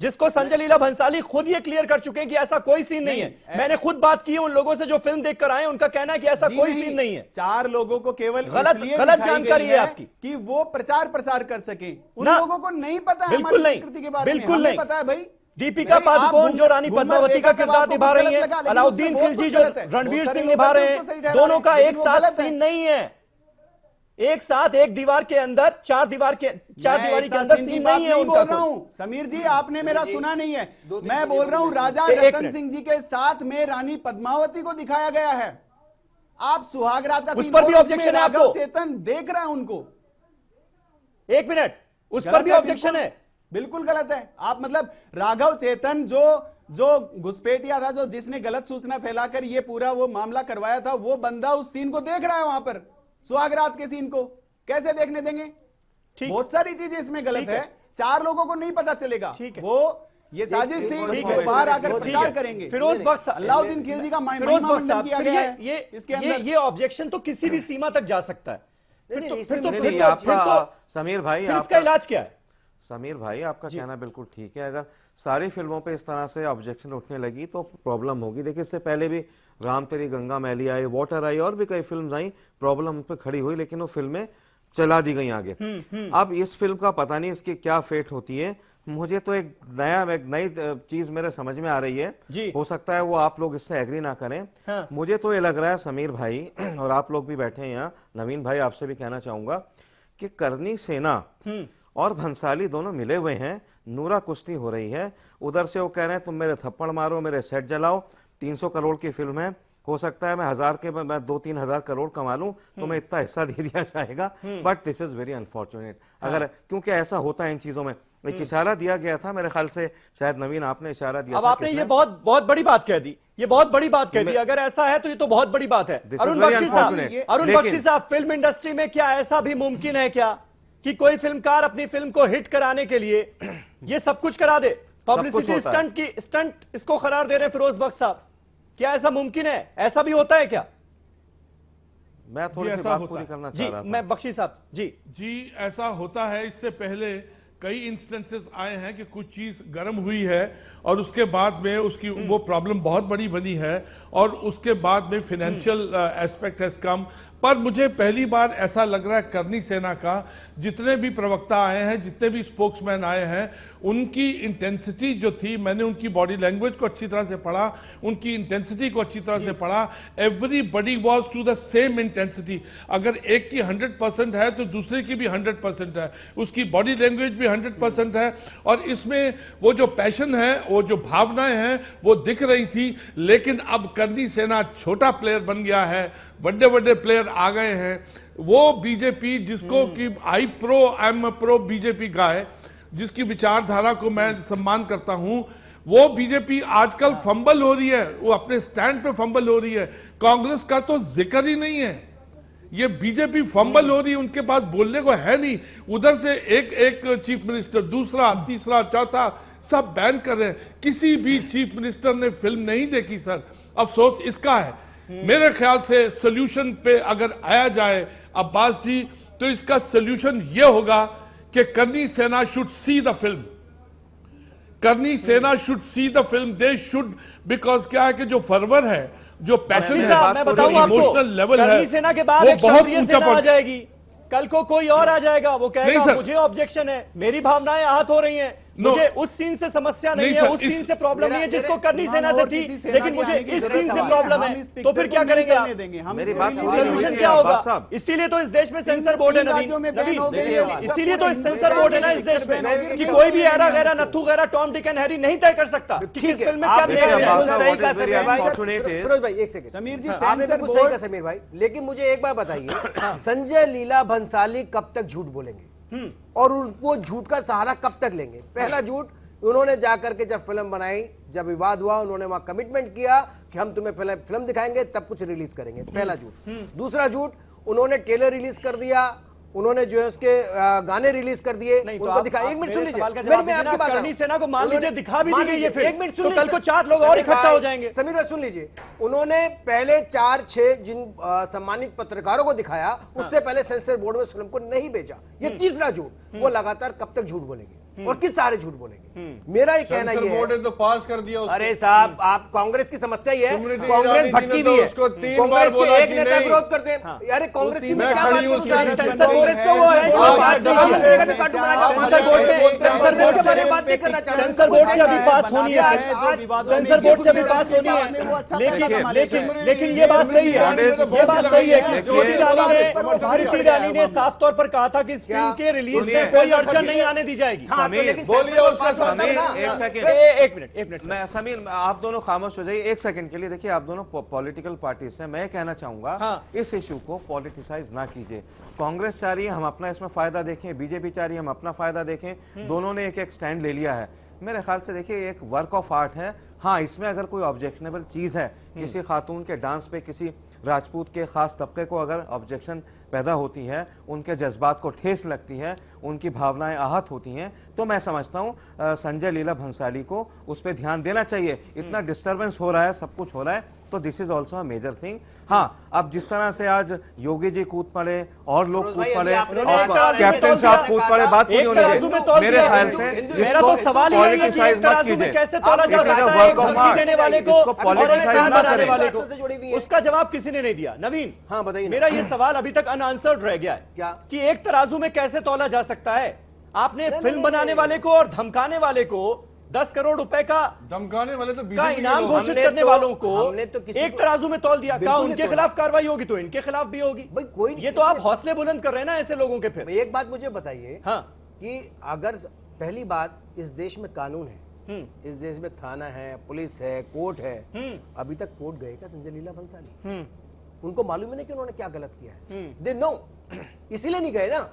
जिसको संजय लीला भंसाली खुद ये क्लियर कर चुके हैं कि ऐसा कोई सीन नहीं है। मैंने खुद बात की है उन लोगों से जो फिल्म देखकर आए, उनका कहना है कि ऐसा कोई सीन नहीं है। 4 लोगों को केवल गलत जानकारी है आपकी कि वो प्रचार प्रसार कर सके। उन लोगों को नहीं पता है हमारी संस्कृति के बारे में। बिल्कुल नहीं पता है भाई। दीपिका पादुकोण जो रानी पद्मावती का किरदार निभा रही है, अलाउद्दीन खिलजी जो रणवीर सिंह निभा रहे हैं, दोनों का एक साथ सीन नहीं है। एक साथ एक दीवार के अंदर चार दीवारी के अंदर सीन नहीं है उनका। बोल रहा हूं समीर जी, आपने मेरा सुना नहीं है। मैं बोल रहा हूं राजा रतन सिंह जी के साथ में रानी पद्मावती को दिखाया गया है। आप सुहागरात का उस पर भी ऑब्जेक्शन है आपको? चेतन देख रहे हैं उनको। एक मिनट, उस पर भी ऑब्जेक्शन है? बिल्कुल गलत है। आप मतलब राघव चेतन जो घुसपैठिया था, जो जिसने गलत सूचना फैलाकर ये पूरा वो मामला करवाया था, वो बंदा उस सीन को देख रहा है वहां पर। सुहागरात के सीन को कैसे देखने देंगे? बहुत सारी चीजें इसमें गलत है। 4 लोगों को नहीं पता चलेगा। वो ये साजिश थी, वो बाहर आकर प्रचार करेंगे। फिरोज बख्श अलाउद्दीन खिलजी का महिमामंडन किया गया है। इसके अंदर ये ऑब्जेक्शन तो किसी भी सीमा तक जा सकता है। समीर भाई, इसका इलाज क्या है? समीर भाई, आपका कहना बिल्कुल ठीक है। अगर सारी फिल्मों पे इस तरह से ऑब्जेक्शन उठने लगी तो प्रॉब्लम होगी। देखिए, इससे पहले भी राम तेरी गंगा मैली आई, वाटर आई और भी कई फिल्म आई, प्रॉब्लम उन पर खड़ी हुई, लेकिन वो फिल्में चला दी गई आगे। अब इस फिल्म का पता नहीं इसकी क्या फेट होती है। मुझे तो एक नई चीज मेरे समझ में आ रही है जी। हो सकता है वो आप लोग इससे एग्री ना करें। हाँ। मुझे तो ये लग रहा है समीर भाई, और आप लोग भी बैठे हैं यहाँ, नवीन भाई आपसे भी कहना चाहूंगा कि करनी सेना और भंसाली दोनों मिले हुए हैं। नूरा कुश्ती हो रही है। उधर से वो कह रहे हैं तुम मेरे थप्पड़ मारो, मेरे सेट जलाओ। 300 करोड़ की फिल्म है, हो सकता है मैं 2-3 हजार करोड़ कमा लूं तो मैं इतना हिस्सा दे दिया जाएगा। But this is very unfortunate. अगर क्योंकि ऐसा होता है इन चीजों में। एक इशारा दिया गया था मेरे ख्याल से, शायद नवीन आपने इशारा दिया। अब आपने ये बहुत बड़ी बात कह दी, ये बहुत बड़ी बात कह दी। अगर ऐसा है तो ये तो बहुत बड़ी बात है। अरुण बख्शी साहब, फिल्म इंडस्ट्री में क्या ऐसा भी मुमकिन है क्या कि कोई फिल्मकार अपनी फिल्म को हिट कराने के लिए ये सब कुछ करा दे? पब्लिसिटी स्टंट इसको करार दे रहे हैं फिरोज बख्श साहब। क्या ऐसा मुमकिन है? ऐसा भी होता है क्या? मैं थोड़ी सी बात पूरी करना चाह रहा था। मैं बख्शी साहब जी ऐसा होता है। इससे पहले कई इंस्टेंसेस आए हैं कि कुछ चीज गर्म हुई है और उसके बाद में उसकी वो प्रॉब्लम बहुत बड़ी बनी है और उसके बाद में फाइनेंशियल एस्पेक्ट हैज कम। पर मुझे पहली बार ऐसा लग रहा है करनी सेना का जितने भी प्रवक्ता आए हैं, जितने भी स्पोक्समैन आए हैं, उनकी इंटेंसिटी जो थी, मैंने उनकी बॉडी लैंग्वेज को अच्छी तरह से पढ़ा, उनकी इंटेंसिटी को अच्छी तरह से पढ़ा। Everybody was to the same intensity. अगर एक की 100% है तो दूसरे की भी 100% है, उसकी बॉडी लैंग्वेज भी 100% है और इसमें वो जो पैशन है, वो जो भावनाएं हैं वो दिख रही थी। लेकिन अब करनी सेना छोटा प्लेयर बन गया है, बड़े बड़े प्लेयर आ गए हैं। वो बीजेपी जिसको कि आई एम प्रो बीजेपी का है, जिसकी विचारधारा को मैं सम्मान करता हूं, वो बीजेपी आजकल फंबल हो रही है, वो अपने स्टैंड पे फंबल हो रही है। कांग्रेस का तो जिक्र ही नहीं है, ये बीजेपी फंबल हो रही है, उनके पास बोलने को है नहीं। उधर से एक चीफ मिनिस्टर, दूसरा, तीसरा, चौथा सब बैन कर रहे हैं। किसी भी चीफ मिनिस्टर ने फिल्म नहीं देखी सर, अफसोस इसका है। मेरे ख्याल से सोल्यूशन पे अगर आया जाए अब्बास जी, तो इसका सोल्यूशन यह होगा कि करनी सेना शुड सी द फिल्म, करनी सेना should see the film, they should, because क्या है कि जो फर्वर है, जो पैशन है, मैं बताऊं आपको, इमोशनल लेवल है, करनी सेना के बाद एक क्षत्रिय सेना आ जाएगी, कल को कोई और आ जाएगा, वो कहेगा मुझे ऑब्जेक्शन है, मेरी भावनाएं आहत हो रही हैं, मुझे उस सीन से समस्या नहीं है, उस सीन से प्रॉब्लम नहीं है जिसको करनी सेना से थी, लेकिन मुझे इस सीन से प्रॉब्लम है, तो फिर क्या करेंगे आप? सोल्यूशन क्या होगा? इसीलिए तो इस देश में सेंसर बोर्ड है नवीन, इसीलिए तो इस सेंसर बोर्ड है ना इस देश में, कि कोई भी ऐरा गैरा नथु गैरा टॉम डिक एंड हैरी नहीं तय कर सकता कि किस फिल्म में क्या समीर जी, समीर भाई, लेकिन मुझे एक बार बताइए, संजय लीला भंसाली कब तक झूठ बोलेंगे और वो झूठ का सहारा कब तक लेंगे? पहला झूठ, उन्होंने जाकर के जब फिल्म बनाई, जब विवाद हुआ, उन्होंने वहां कमिटमेंट किया कि हम तुम्हें पहले फिल्म दिखाएंगे तब कुछ रिलीज करेंगे, पहला झूठ। दूसरा झूठ, उन्होंने ट्रेलर रिलीज कर दिया, उन्होंने जो है उसके गाने रिलीज कर दिए, उनको दिखा। एक मिनट सुन लीजिए, मैं आपकी बात, करनी सेना को मान लीजिए दिखा भी दी गई ये फिल्म, एक मिनट सुन, तो कल को 4 लोग और इकट्ठा हो जाएंगे। समीर भाई सुन लीजिए, उन्होंने पहले 4-6 जिन सम्मानित पत्रकारों को दिखाया, उससे पहले सेंसर बोर्ड में फिल्म को नहीं भेजा, ये तीसरा झूठ। वो लगातार कब तक झूठ बोलेंगे और किस सारे झूठ बोलेंगे? मेरा ये कहना ये है, तो पास कर दिया उसको। अरे साहब, आप कांग्रेस की समस्या ही है, कांग्रेस भटकी भी है, कांग्रेस के एक नेता विरोध करते हैं, अरे कांग्रेस की क्या बात है? कांग्रेस तो वो है जो सेंसर बोर्ड से अभी पास होनी है, सेंसर बोर्ड से अभी पास होनी है, लेकिन ये बात सही है, ये बात सही है कि स्मृति ईरानी ने साफ तौर पर कहा था कि इस फिल्म के रिलीज में कोई अड़चन नहीं आने दी जाएगी। बोलिए उसका समय, एक मिनट मैं समीर, आप दोनों खामोश हो जाइए एक सेकंड के लिए। देखिए, आप दोनों पॉलिटिकल पार्टीज हैं, मैं कहना चाहूंगा इस इशू को पॉलिटिसाइज ना कीजिए। कांग्रेस चाह रही है हम अपना इसमें फायदा देखें, बीजेपी चाह रही है हम अपना फायदा देखें, दोनों ने एक एक स्टैंड ले लिया है। मेरे ख्याल से देखिए, एक वर्क ऑफ आर्ट है। हाँ, इसमें अगर कोई ऑब्जेक्शनेबल चीज है, किसी खातून के डांस पे किसी राजपूत के खास तबके को अगर ऑब्जेक्शन पैदा होती है, उनके जज्बात को ठेस लगती है, उनकी भावनाएं आहत होती हैं, तो मैं समझता हूं संजय लीला भंसाली को उस पर ध्यान देना चाहिए। इतना डिस्टर्बेंस हो रहा है, सब कुछ हो रहा है, तो this is also a major thing. हाँ, अब जिस तरह से आज योगी जी कूद पड़े और लोग कूद पड़े और कैप्टन साहब कूद पड़े, बात नहीं होनी चाहिए मेरे ख्याल से। मेरा तो सवाल ये है कि एक तराजू में कैसे तौला जा सकता है, धमकी देने वाले को और एक फिल्म बनाने वाले को? उसका जवाब किसी ने नहीं दिया। नवीन, हाँ बताइए, मेरा ये सवाल अभी तक अनआंसर्ड रह गया है, क्या कि एक तराजू में कैसे तौला जा सकता है? आपने फिल्म बनाने वाले को और धमकाने वाले को 10 करोड़ रुपए का धमकाने वाले तो का इनाम घोषित करने वालों को एक तराजू में तोल दिया। कहा उनके खिलाफ कार्रवाई होगी तो इनके खिलाफ भी होगी। भाई कोई, ये तो आप हौसले बुलंद कर रहे हैं ना ऐसे लोगों के। फिर एक बात मुझे बताइए, हाँ, कि अगर पहली बात, इस देश में कानून है, इस देश में थाना है, पुलिस है, कोर्ट है, अभी तक कोर्ट गए क्या संजय लीला भंसाली? उनको मालूम है नहीं कि उन्होंने क्या गलत किया है? दे नो, इसीलिए नहीं गए ना।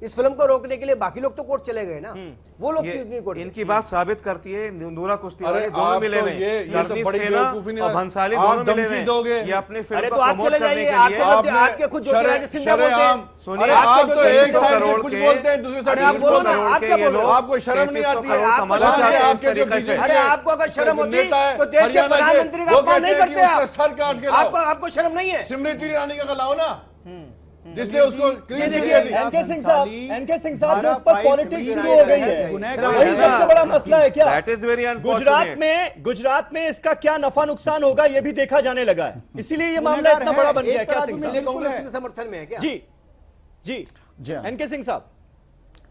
इस फिल्म को रोकने के लिए बाकी लोग तो कोर्ट चले गए ना, वो लोग कोर्ट। इनकी बात साबित करती है नूरा कुश्ती वाले दोनों मिले हुए, करनी सेना और भंसाली दोनों मिले हुए, ये अपनी फिल्म को प्रमोट करने के लिए। आपके खुद ज्योतिरादित्य सिंधिया बोलते हैं, सुनिए, आप तो एक साइड से कुछ बोलते हैं, दूसरी साइड आप बोलो ना, आप क्या बोल रहे हो? आपको शर्म नहीं आती है? अरे आपको अगर शर्म होती है तो देश के प्रधानमंत्री का अपमान नहीं करते आप? सर काट के आपको शर्म नहीं है? स्मृति ईरानी का लाओ ना, जिसने उसको एनके सिंह साहब उस पर पॉलिटिक्स शुरू हो गई है, वही सबसे बड़ा मसला है क्या? गुजरात में इसका क्या नफा नुकसान होगा ये भी देखा जाने लगा है, इसीलिए ये मामला इतना बड़ा बन गया। क्या कांग्रेस के समर्थन में है क्या? जी एनके सिंह साहब,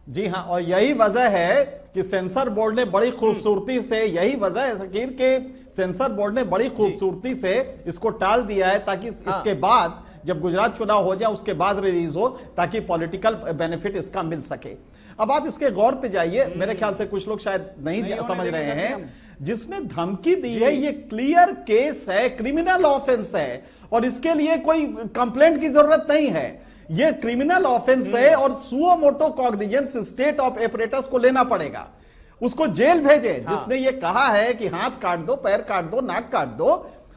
जी हाँ, और यही वजह है कि सेंसर बोर्ड ने बड़ी खूबसूरती से, यही वजह है शकील के सेंसर बोर्ड ने बड़ी खूबसूरती से इसको टाल दिया है, ताकि इसके बाद जब गुजरात चुनाव हो जाए उसके बाद रिलीज हो, ताकि पॉलिटिकल बेनिफिट इसका मिल सके। अब आप इसके गौर पे जाइए, मेरे ख्याल से कुछ लोग शायद नहीं समझ रहे हैं, जिसने धमकी दी है ये क्लियर केस है, क्रिमिनल ऑफेंस है, और इसके लिए कोई कंप्लेंट की जरूरत नहीं है। ये क्रिमिनल ऑफेंस है और suo motu cognizance state of apparatus को लेना पड़ेगा, उसको जेल भेजे। जिसने ये कहा है कि हाथ काट दो, पैर काट दो, नाक काट दो,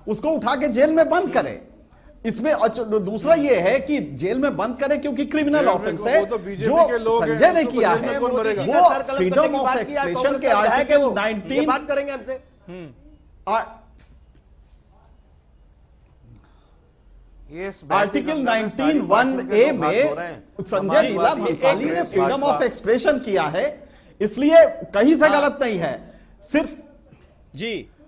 उसको उठा के जेल में बंद करें। इसमें दूसरा ये है कि जेल में बंद करें क्योंकि क्रिमिनल ऑफेंस है, जो संजय ने किया है वो फ्रीडम ऑफ एक्सप्रेशन के आर्टिकल 19 बात करेंगे हमसे। आर्टिकल 19(1)(a) में संजय लीला भंसाली ने फ्रीडम ऑफ एक्सप्रेशन किया है, इसलिए कहीं से गलत नहीं है।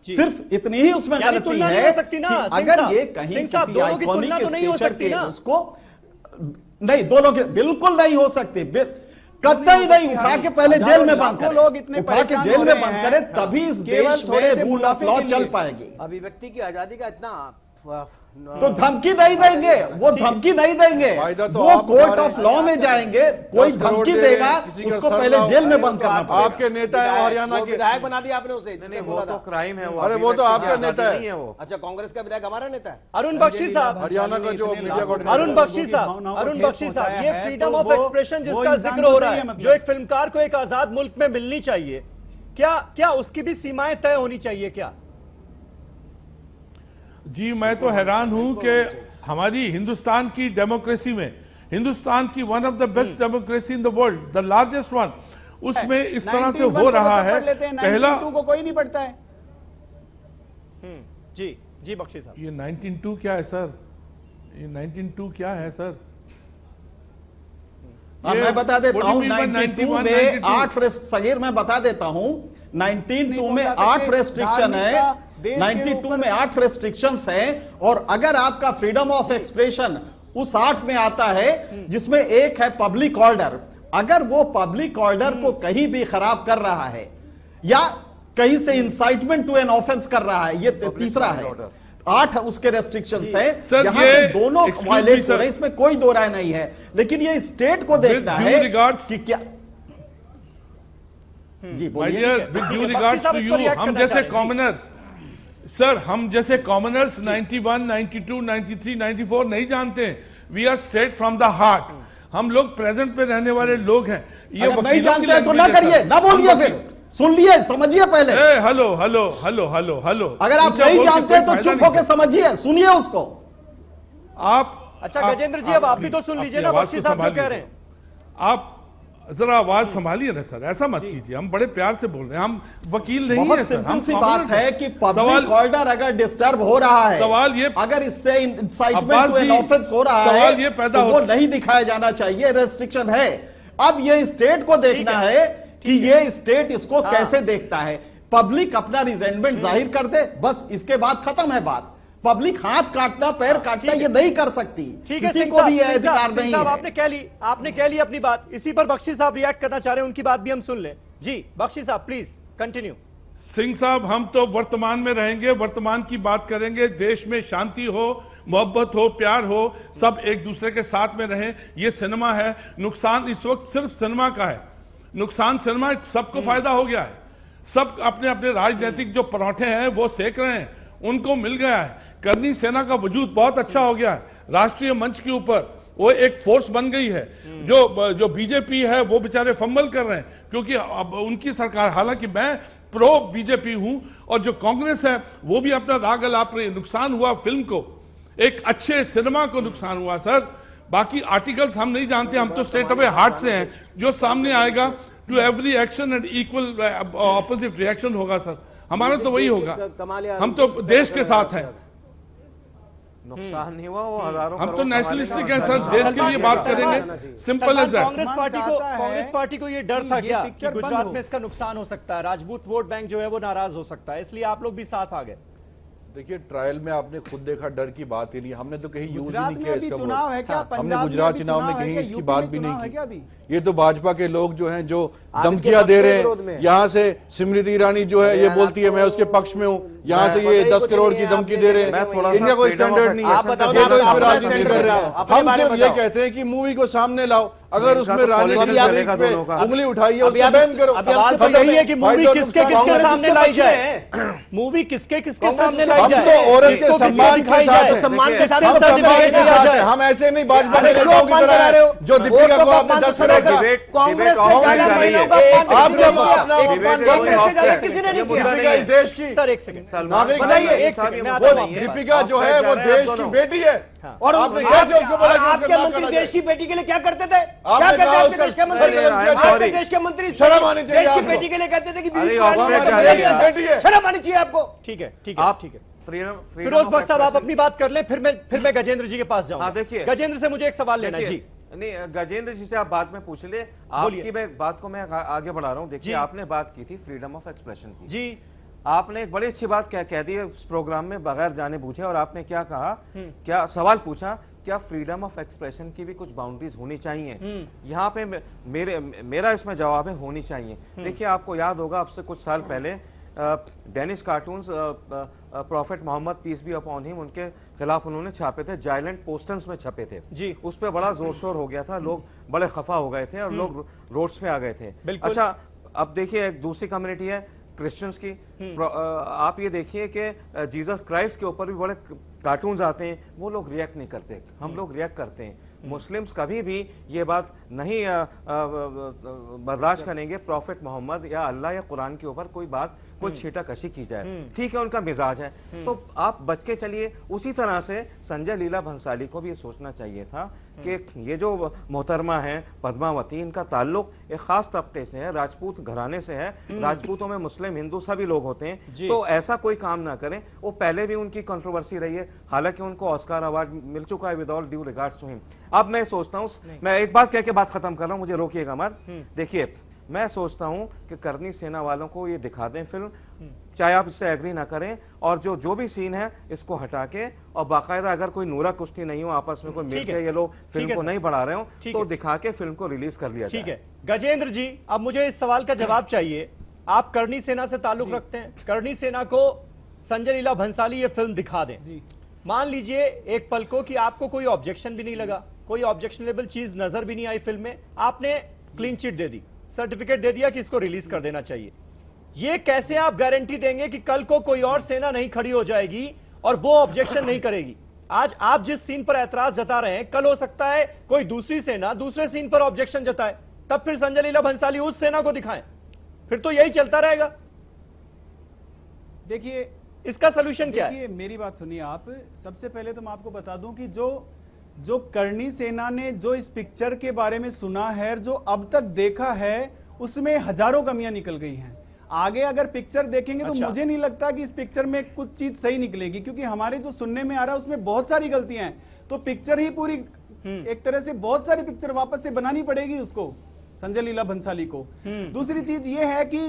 सिर्फ इतनी ही उसमें गलती है कि अगर ये कहीं किसी आइकॉनिक स्टेचर के उसको नहीं, दोनों के बिल्कुल नहीं हो सकते, कतई नहीं। उठा के पहले जेल में बंद करें, लोग इतने उठा के जेल में बंद करें, तभी इस देश में रूल ऑफ लॉ चल पाएगी। अभिव्यक्ति की आजादी का इतना तो धमकी नहीं देंगे, वो धमकी नहीं देंगे, वो कोर्ट ऑफ लॉ में जाएंगे, कोई धमकी देगा उसको पहले जेल में बंद करना पड़ेगा। आपके नेता है हरियाणा के विधायक बना दिया आपने उसे, वो तो क्राइम है। अरे वो तो आपका नेता है। अच्छा, कांग्रेस का विधायक हमारा नेता है अरुण बख्शी साहब, हरियाणा का जो मीडिया कोर्ट, अरुण बख्शी साहब, ये फ्रीडम ऑफ एक्सप्रेशन जिसका जिक्र हो रहा है, जो एक फिल्मकार को एक आजाद मुल्क में मिलनी चाहिए, क्या उसकी भी सीमाएं तय होनी चाहिए क्या? जी मैं तो हैरान हूं कि हमारी हिंदुस्तान की डेमोक्रेसी में, हिंदुस्तान की one of the best democracy in the world, the largest one, उसमें इस तरह से हो रहा है। पहला को कोई नहीं पढ़ता है। जी बख्शी साहब, ये 19(2) क्या है सर? ये 19(2) क्या है सर? मैं बता देता हूं 19(2) में 8 सगीर, मैं बता देता हूं 19(2) में 8 रेस्ट्रिक्शन है, 92 में 8 रेस्ट्रिक्शंस हैं, और अगर आपका फ्रीडम ऑफ एक्सप्रेशन उस 8 में आता है, जिसमें एक है पब्लिक ऑर्डर, अगर वो पब्लिक ऑर्डर को कहीं भी खराब कर रहा है या कहीं से इंसाइटमेंट टू एन ऑफेंस कर रहा है, ये तीसरा है। 8 उसके रेस्ट्रिक्शंस है, यहाँ पे दोनों वायलेट हो रहे हैं, इसमें कोई दो राय नहीं है, लेकिन ये स्टेट को देखना है कि क्या। जी बोलिए। With due regards to you, हम जैसे कॉमनर्स सर, हम जैसे कॉमनर्स 91, 92, 93, 94 नहीं जानते। We are straight from the heart. हम लोग प्रेजेंट में रहने वाले लोग हैं। ये नहीं जानते हैं तो ना करिए, ना बोलिए, फिर सुन लिए, समझिए पहले। Hello hello hello hello hello, अगर आप नहीं जानते तो चुप होकर समझिए, सुनिए उसको आप। अच्छा गजेंद्र जी, अब आप भी तो सुन लीजिए ना बख्शी साहब जो कह रहे हैं। आप जरा आवाज संभालिए ना सर, ऐसा मत कीजिए, हम बड़े प्यार से बोल रहे हैं, हम वकील नहीं हैं सर। सिंपल सी बात है कि पब्लिक ऑर्डर अगर डिस्टर्ब हो रहा है, सवाल ये, अगर इससे इंसाइटमेंट टू एन ऑफेंस हो रहा है, ये पैदा तो वो नहीं दिखाया जाना चाहिए, रेस्ट्रिक्शन है। अब ये स्टेट को देखना है कि ये स्टेट इसको कैसे देखता है। पब्लिक अपना रिजेंटमेंट जाहिर कर दे, बस इसके बाद खत्म है बात। पब्लिक हाथ काटना, पैर काटना ये नहीं कर सकती, किसी को भी यह अधिकार नहीं है। आपने कह ली अपनी बात, इसी पर बख्शी साहब रिएक्ट करना चाह रहे हैं, उनकी बात भी हम सुन लें। जी बख्शी साहब प्लीज कंटिन्यू। सिंह साहब, हम तो वर्तमान में रहेंगे, वर्तमान की बात करेंगे। देश में शांति हो, मोहब्बत हो, प्यार हो, सब एक दूसरे के साथ में रहें। ये सिनेमा है, नुकसान इस वक्त सिर्फ सिनेमा का है, नुकसान सिनेमा सबको फायदा हो गया है। सब अपने अपने राजनीतिक जो पराठे हैं वो सेक रहे हैं, उनको मिल गया है। करनी सेना का वजूद बहुत अच्छा हो गया है, राष्ट्रीय मंच के ऊपर वो एक फोर्स बन गई है। जो बीजेपी है वो बेचारे फंबल कर रहे हैं, क्योंकि अब उनकी सरकार, हालांकि मैं प्रो बीजेपी हूं, और जो कांग्रेस है वो भी अपना राग अलाप रही है। नुकसान हुआ फिल्म को, एक अच्छे सिनेमा को नुकसान हुआ सर। बाकी आर्टिकल्स हम नहीं जानते, हम तो स्टेट अवे हार्ट से हैं। जो सामने आएगा, to every action and equal opposite reaction होगा सर, हमारा तो वही होगा। हम तो देश के साथ हैं, नुकसान नहीं हुआ, वो हजारों, हम तो नेशनलिस्टिक हैं सर, देश के लिए बात करेंगे, simple as that. Congress party को ये डर था क्या कि गुजरात में इसका नुकसान हो सकता है, राजपूत वोट बैंक जो है वो नाराज हो सकता है, इसलिए आप लोग भी साथ आ गए? देखिए, ट्रायल में आपने खुद देखा, डर की बात ही नहीं, हमने तो कहीं यूज नहीं किया इसका। चुनाव है क्या? हमने गुजरात चुनाव में कहीं इसकी बात भी नहीं की। ये तो भाजपा के लोग जो हैं, जो धमकियां दे रहे हैं, यहाँ से स्मृति ईरानी जो है ये बोलती है मैं उसके पक्ष में हूँ, यहाँ से ये 10 करोड़ की धमकी दे रहे हैं। इनका कोई स्टैंडर्ड नहीं है, ये तो इसमें राजनीति कर रहे हैं। हम सिर्फ ये कहते हैं कि मूवी को सामने लाओ, अगर उसमें राजनीति पे उंगली उठाई है उसको बैन करो। सवाल तो यही है कि मूवी किसके किसके सामने लाई जाए, मूवी किसके किसके सामने लाई जाए। तो औरत के सम्मान के साथ, सम्मान के साथ हम ऐसे नहीं भाजपा के नेताओं की तरह जो दीपिका को आपने 10 करोड़ कांग्रेस से ज्यादा महिलाओं का किसी ने नहीं किया इस देश की। सर एक सेकंड नागरिक बताइए, एक सेकंड, वो दीपिका जो है वो देश की बेटी है, और आपके मंत्री देश की बेटी के लिए क्या करते थे? क्या कहते थे आपके देश के मंत्री? आपके देश के मंत्री देश की बेटी के लिए कहते थे कि शर्म आनी चाहिए आपको। ठीक है ठीक है ठीक है, फिरोज बख्श साहब आप अपनी बात कर लें, फिर मैं गजेंद्र जी के पास जाऊंगा। देखिए, गजेंद्र से मुझे एक सवाल लेना है जी। नहीं, गजेंद्र जी से आप बाद में पूछ ले, आपकी बात को मैं आगे बढ़ा रहा हूं। देखिए, आपने बात की थी फ्रीडम ऑफ एक्सप्रेशन की जी। आपने एक बड़ी अच्छी बात कह दी है इस प्रोग्राम में बगैर जाने पूछे, और आपने क्या कहा, क्या सवाल पूछा, क्या फ्रीडम ऑफ एक्सप्रेशन की भी कुछ बाउंड्रीज होनी चाहिए? यहाँ पे मेरा इसमें जवाब है, होनी चाहिए। देखिए, आपको याद होगा अब से कुछ साल पहले Danish cartoons prophet Mohammad peace be upon him, उनके खिलाफ उन्होंने छापे थे, जाइलेंट पोस्टर्स में छपे थे जी। उस पर बड़ा जोर शोर हो गया था, लोग बड़े खफा हो गए थे और लोग रोड्स पे आ गए थे। अच्छा, अब देखिए एक दूसरी कम्युनिटी है क्रिश्चियंस की। आप ये देखिए कि जीसस क्राइस्ट के ऊपर भी बड़े कार्टून्स आते हैं, वो लोग रिएक्ट नहीं करते, हम लोग रिएक्ट करते हैं। मुस्लिम्स कभी भी ये बात नहीं बर्दाश्त करेंगे प्रॉफिट मोहम्मद या अल्लाह या कुरान के ऊपर कोई छीटा कशी की जाए। ठीक है, उनका मिजाज है, तो आप बच के चलिए। उसी तरह से संजय लीला भंसाली को भी ये सोचना चाहिए था कि ये जो मोहतरमा है पद्मावती, इनका ताल्लुक एक खास तबके से है, राजपूत घराने से है। राजपूतों में मुस्लिम हिंदू सभी लोग होते हैं, तो ऐसा कोई काम ना करें। वो पहले भी उनकी कंट्रोवर्सी रही है, हालांकि उनको ऑस्कर अवार्ड मिल चुका है, with all due regards to him. अब मैं सोचता हूँ, मैं एक बात कह के बात खत्म कर रहा हूँ, मुझे रोकिएगा मत। देखिए, मैं सोचता हूं कि करनी सेना वालों को ये दिखा दें फिल्म, चाहे आप इससे एग्री ना करें, और जो भी सीन है इसको हटा के, और बाकायदा अगर कोई नूरा कुश्ती नहीं हो, आपस में कोई मिलकर ये लोग फिल्म को नहीं बढ़ा रहे हो, तो दिखा के फिल्म को रिलीज कर लिया। ठीक है गजेंद्र जी, अब मुझे इस सवाल का जवाब चाहिए। आप करनी सेना से ताल्लुक रखते हैं, करनी सेना को संजय लीला भंसाली ये फिल्म दिखा दें, मान लीजिए एक पल को कि आपको कोई ऑब्जेक्शन भी नहीं लगा, कोई ऑब्जेक्शनेबल चीज नजर भी नहीं आई फिल्म में, आपने क्लीन चिट दे दी, सर्टिफिकेट दे दिया कि इसको रिलीज कर देना चाहिए, ये कैसे आप गारंटी देंगे कि कल को कोई और सेना नहीं खड़ी हो जाएगी और वो ऑब्जेक्शन नहीं करेगी? आज आप जिस सीन पर ऐतराज जता रहे हैं, कल हो सकता है कोई दूसरी सेना दूसरे सीन पर ऑब्जेक्शन जताए, तब फिर संजय लीला भंसाली उस सेना को दिखाएं, फिर तो यही चलता रहेगा। देखिए इसका सोल्यूशन क्या है? मेरी बात सुनिए आप। सबसे पहले तो मैं आपको बता दूं कि जो करनी सेना ने जो इस पिक्चर के बारे में सुना है, जो अब तक देखा है, उसमें हजारों कमियां निकल गई हैं। आगे अगर पिक्चर देखेंगे तो मुझे नहीं लगता कि इस पिक्चर में कुछ चीज सही निकलेगी, क्योंकि हमारे जो सुनने में आ रहा है उसमें बहुत सारी गलतियां हैं। तो पिक्चर ही पूरी एक तरह से बहुत सारी पिक्चर वापस से बनानी पड़ेगी उसको, संजय लीला भंसाली को। दूसरी चीज ये है कि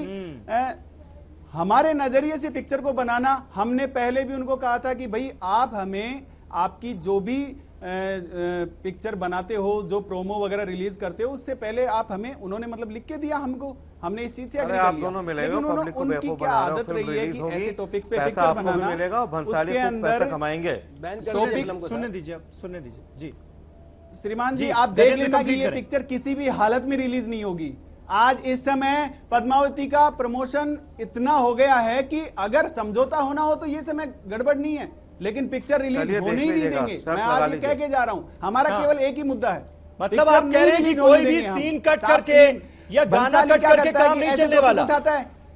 हमारे नजरिए से पिक्चर को बनाना, हमने पहले भी उनको कहा था कि भाई आप हमें आपकी जो भी पिक्चर बनाते हो, जो प्रोमो वगैरह रिलीज करते हो, उससे पहले आप हमें, उन्होंने मतलब लिख के दिया हमको, हमने इस चीज से एग्री कर लिया। लेकिन उनकी क्या आदत रही है कि ऐसे टॉपिक्स पे पिक्चर बनाना, उसके अंदर सुनने दीजिए जी श्रीमान जी, आप देख लेना कि ये पिक्चर किसी भी हालत में रिलीज नहीं होगी। आज इस समय पद्मावती का प्रमोशन इतना हो गया है कि अगर समझौता होना हो तो ये समय गड़बड़ नहीं है, लेकिन पिक्चर रिलीज होने ही नहीं देंगे। मैं आज ये कह के जा रहा हूं, हमारा केवल एक ही मुद्दा है, मतलब आप कह रहे हैं कि कोई भी सीन कट करके या गाना कट करके काम नहीं चलने वाला,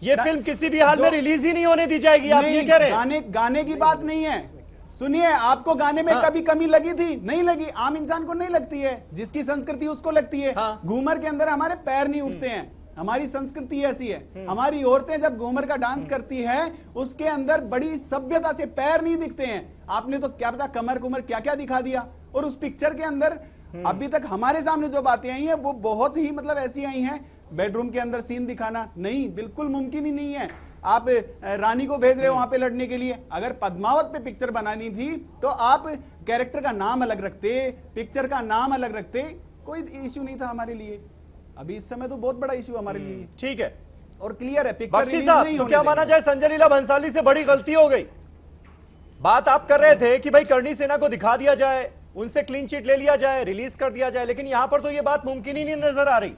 ये फिल्म किसी भी हाल में रिलीज ही नहीं होने दी जाएगी, आप ये कह रहे हैं? गाने की बात नहीं है। सुनिए, आपको गाने में कभी कमी लगी थी? नहीं लगी, आम इंसान को नहीं लगती है, जिसकी संस्कृति उसको लगती है। घूमर के अंदर हमारे पैर नहीं उठते हैं, हमारी संस्कृति ऐसी है। हमारी औरतें जब घूमर का डांस करती है, उसके अंदर बड़ी सभ्यता से पैर नहीं दिखते हैं। आपने तो क्या पता कमर कुमर क्या क्या दिखा दिया। और उस पिक्चर के अंदर अभी तक हमारे सामने जो बातें आई हैं वो बहुत ही मतलब ऐसी आई हैं, बेडरूम के अंदर सीन दिखाना नहीं, बिल्कुल मुमकिन ही नहीं है। आप रानी को भेज रहे हो वहां पे लड़ने के लिए, अगर पद्मावत पे पिक्चर बनानी थी तो आप कैरेक्टर का नाम अलग रखते, पिक्चर का नाम अलग रखते, कोई इश्यू नहीं था हमारे लिए। अभी इस समय तो बहुत बड़ा इश्यू हमारे लिए। ठीक है, और क्लियर है पिक्चर रिलीज नहीं तो क्या माना जाए संजय लीला भंसाली से बड़ी गलती हो गई? बात आप कर रहे थे कि भाई करनी सेना को दिखा दिया जाए, उनसे क्लीन चिट ले लिया जाए, रिलीज कर दिया जाए, लेकिन यहां पर तो ये बात मुमकिन ही नहीं नजर आ रही।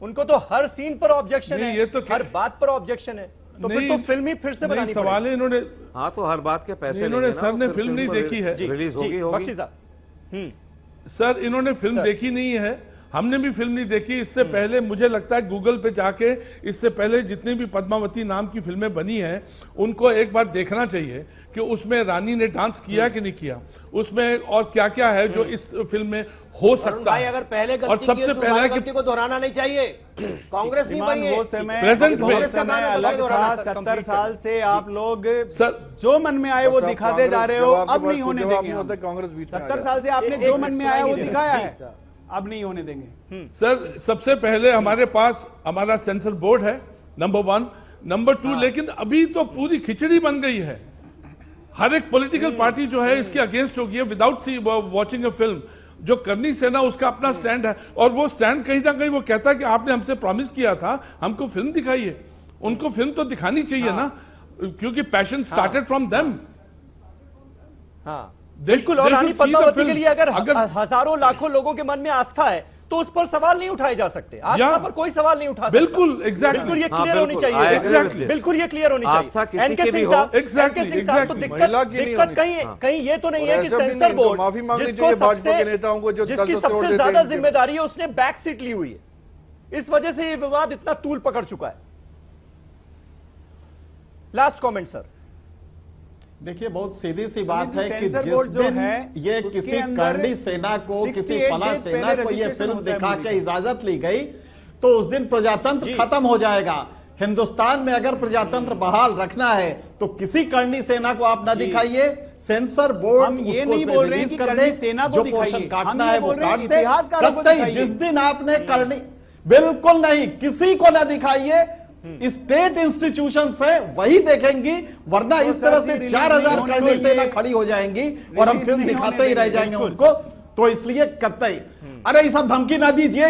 उनको तो हर सीन पर ऑब्जेक्शन है, तो हर बात पर ऑब्जेक्शन है, तो फिर तो फिल्म ही फिर से बनानी पड़ेगी। सवाल है इन्होंने, हाँ तो हर बात के पैसे इन्होंने सर ने फिल्म नहीं देखी है, रिलीज होगी। सर इन्होंने फिल्म देखी नहीं है हमने भी फिल्म नहीं देखी। इससे पहले मुझे लगता है गूगल पे जाके इससे पहले जितनी भी पद्मावती नाम की फिल्में बनी हैं उनको एक बार देखना चाहिए कि उसमें रानी ने डांस किया कि नहीं किया, उसमें और क्या क्या है जो इस फिल्म में हो सकता है। अगर पहले और सबसे पहले गलती को दोहराना नहीं चाहिए। कांग्रेस नहीं बनी है, वो समय प्रेजेंट में समय अलग था। 70 साल से आप लोग जो मन में आए वो दिखाते जा रहे हो, अब नहीं होने देंगे। कांग्रेस 70 साल से आपने जो मन में आया वो दिखाया है, अब नहीं होने देंगे। सर सबसे पहले हमारे पास हमारा सेंसर बोर्ड है, नंबर 1, नंबर 2, लेकिन अभी तो पूरी खिचड़ी बन गई है। हर एक पॉलिटिकल पार्टी जो है इसके अगेंस्ट हो गई है without see watching a film. जो करनी सेना उसका अपना स्टैंड है, और वो स्टैंड कहीं ना कहीं वो कहता है कि आपने हमसे प्रॉमिस किया था हमको फिल्म दिखाइए। उनको फिल्म तो दिखानी चाहिए ना, क्योंकि पैशन स्टार्टेड फ्रॉम देम। बिल्कुल। और रानी पद्मावती के लिए अगर हजारों लाखों लोगों के मन में आस्था है तो उस पर सवाल नहीं उठाए जा सकते। आस्था पर कोई सवाल नहीं उठा सकता। बिल्कुल, एग्जैक्टली, बिल्कुल ये क्लियर होनी चाहिए। एग्जैक्टली, बिल्कुल ये क्लियर होनी चाहिए। एनके सिंह साहब तो दिक्कत कहीं ये तो नहीं है कि सेंसर बोर्ड जिसकी सबसे ज्यादा जिम्मेदारी है उसने बैक सीट ली हुई है, इस वजह से ये विवाद इतना तूल पकड़ चुका है। Last comment sir. देखिए बहुत सीधी सी बात है कि जिस दिन ये किसी करनी सेना को, किसी फला सेना को ये फिल्म दिखा के इजाजत ली गई तो उस दिन प्रजातंत्र खत्म हो जाएगा। हिंदुस्तान में अगर प्रजातंत्र बहाल रखना है तो किसी करनी सेना को आप ना दिखाइए। सेंसर बोर्ड हम ये नहीं बोल रहे हैं कि करनी सेना को दिखाइए, काटना है वो काट दे। जिस दिन आपने करनी, बिल्कुल नहीं, किसी को ना दिखाइए। स्टेट इंस्टीट्यूशन से वही देखेंगी, वरना इस तरह से 4000 करनी सेना खड़ी हो जाएंगी और हम फिल्म दिखाते ही रह जाएंगे उनको। तो इसलिए कतई अरे ये सब धमकी ना दीजिए।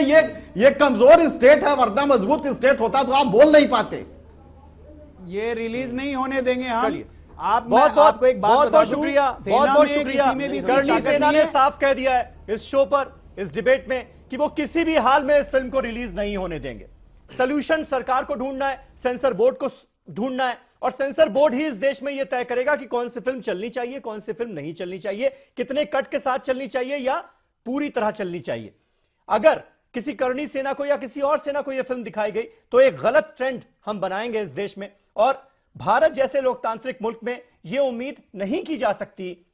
ये कमजोर स्टेट है, वरना मजबूत स्टेट होता तो आप बोल नहीं पाते। ये रिलीज नहीं होने देंगे हम। आपको एक बहुत शुक्रिया, बहुत शुक्रिया। करनी सेना ने साफ कह दिया है इस शो पर, इस डिबेट में, कि वो किसी भी हाल में इस फिल्म को रिलीज नहीं होने देंगे। सॉल्यूशन सरकार को ढूंढना है, सेंसर बोर्ड को ढूंढना है, और सेंसर बोर्ड ही इस देश में यह तय करेगा कि कौन सी फिल्म चलनी चाहिए, कौन सी फिल्म नहीं चलनी चाहिए, कितने कट के साथ चलनी चाहिए या पूरी तरह चलनी चाहिए। अगर किसी करनी सेना को या किसी और सेना को यह फिल्म दिखाई गई तो एक गलत ट्रेंड हम बनाएंगे इस देश में, और भारत जैसे लोकतांत्रिक मुल्क में यह उम्मीद नहीं की जा सकती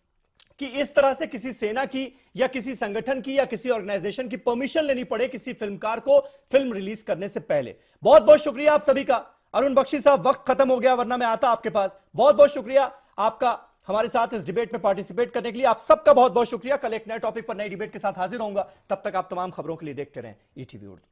कि इस तरह से किसी सेना की या किसी संगठन की या किसी ऑर्गेनाइजेशन की परमिशन लेनी पड़े किसी फिल्मकार को फिल्म रिलीज करने से पहले। बहुत बहुत शुक्रिया आप सभी का। अरुण बख्शी साहब, वक्त खत्म हो गया वरना मैं आता आपके पास। बहुत बहुत शुक्रिया आपका हमारे साथ इस डिबेट में पार्टिसिपेट करने के लिए। आप सबका बहुत बहुत शुक्रिया। कल एक नए टॉपिक पर नई डिबेट के साथ हाजिर होऊंगा। तब तक आप तमाम खबरों के लिए देखते रहें ईटीवी उर्दू।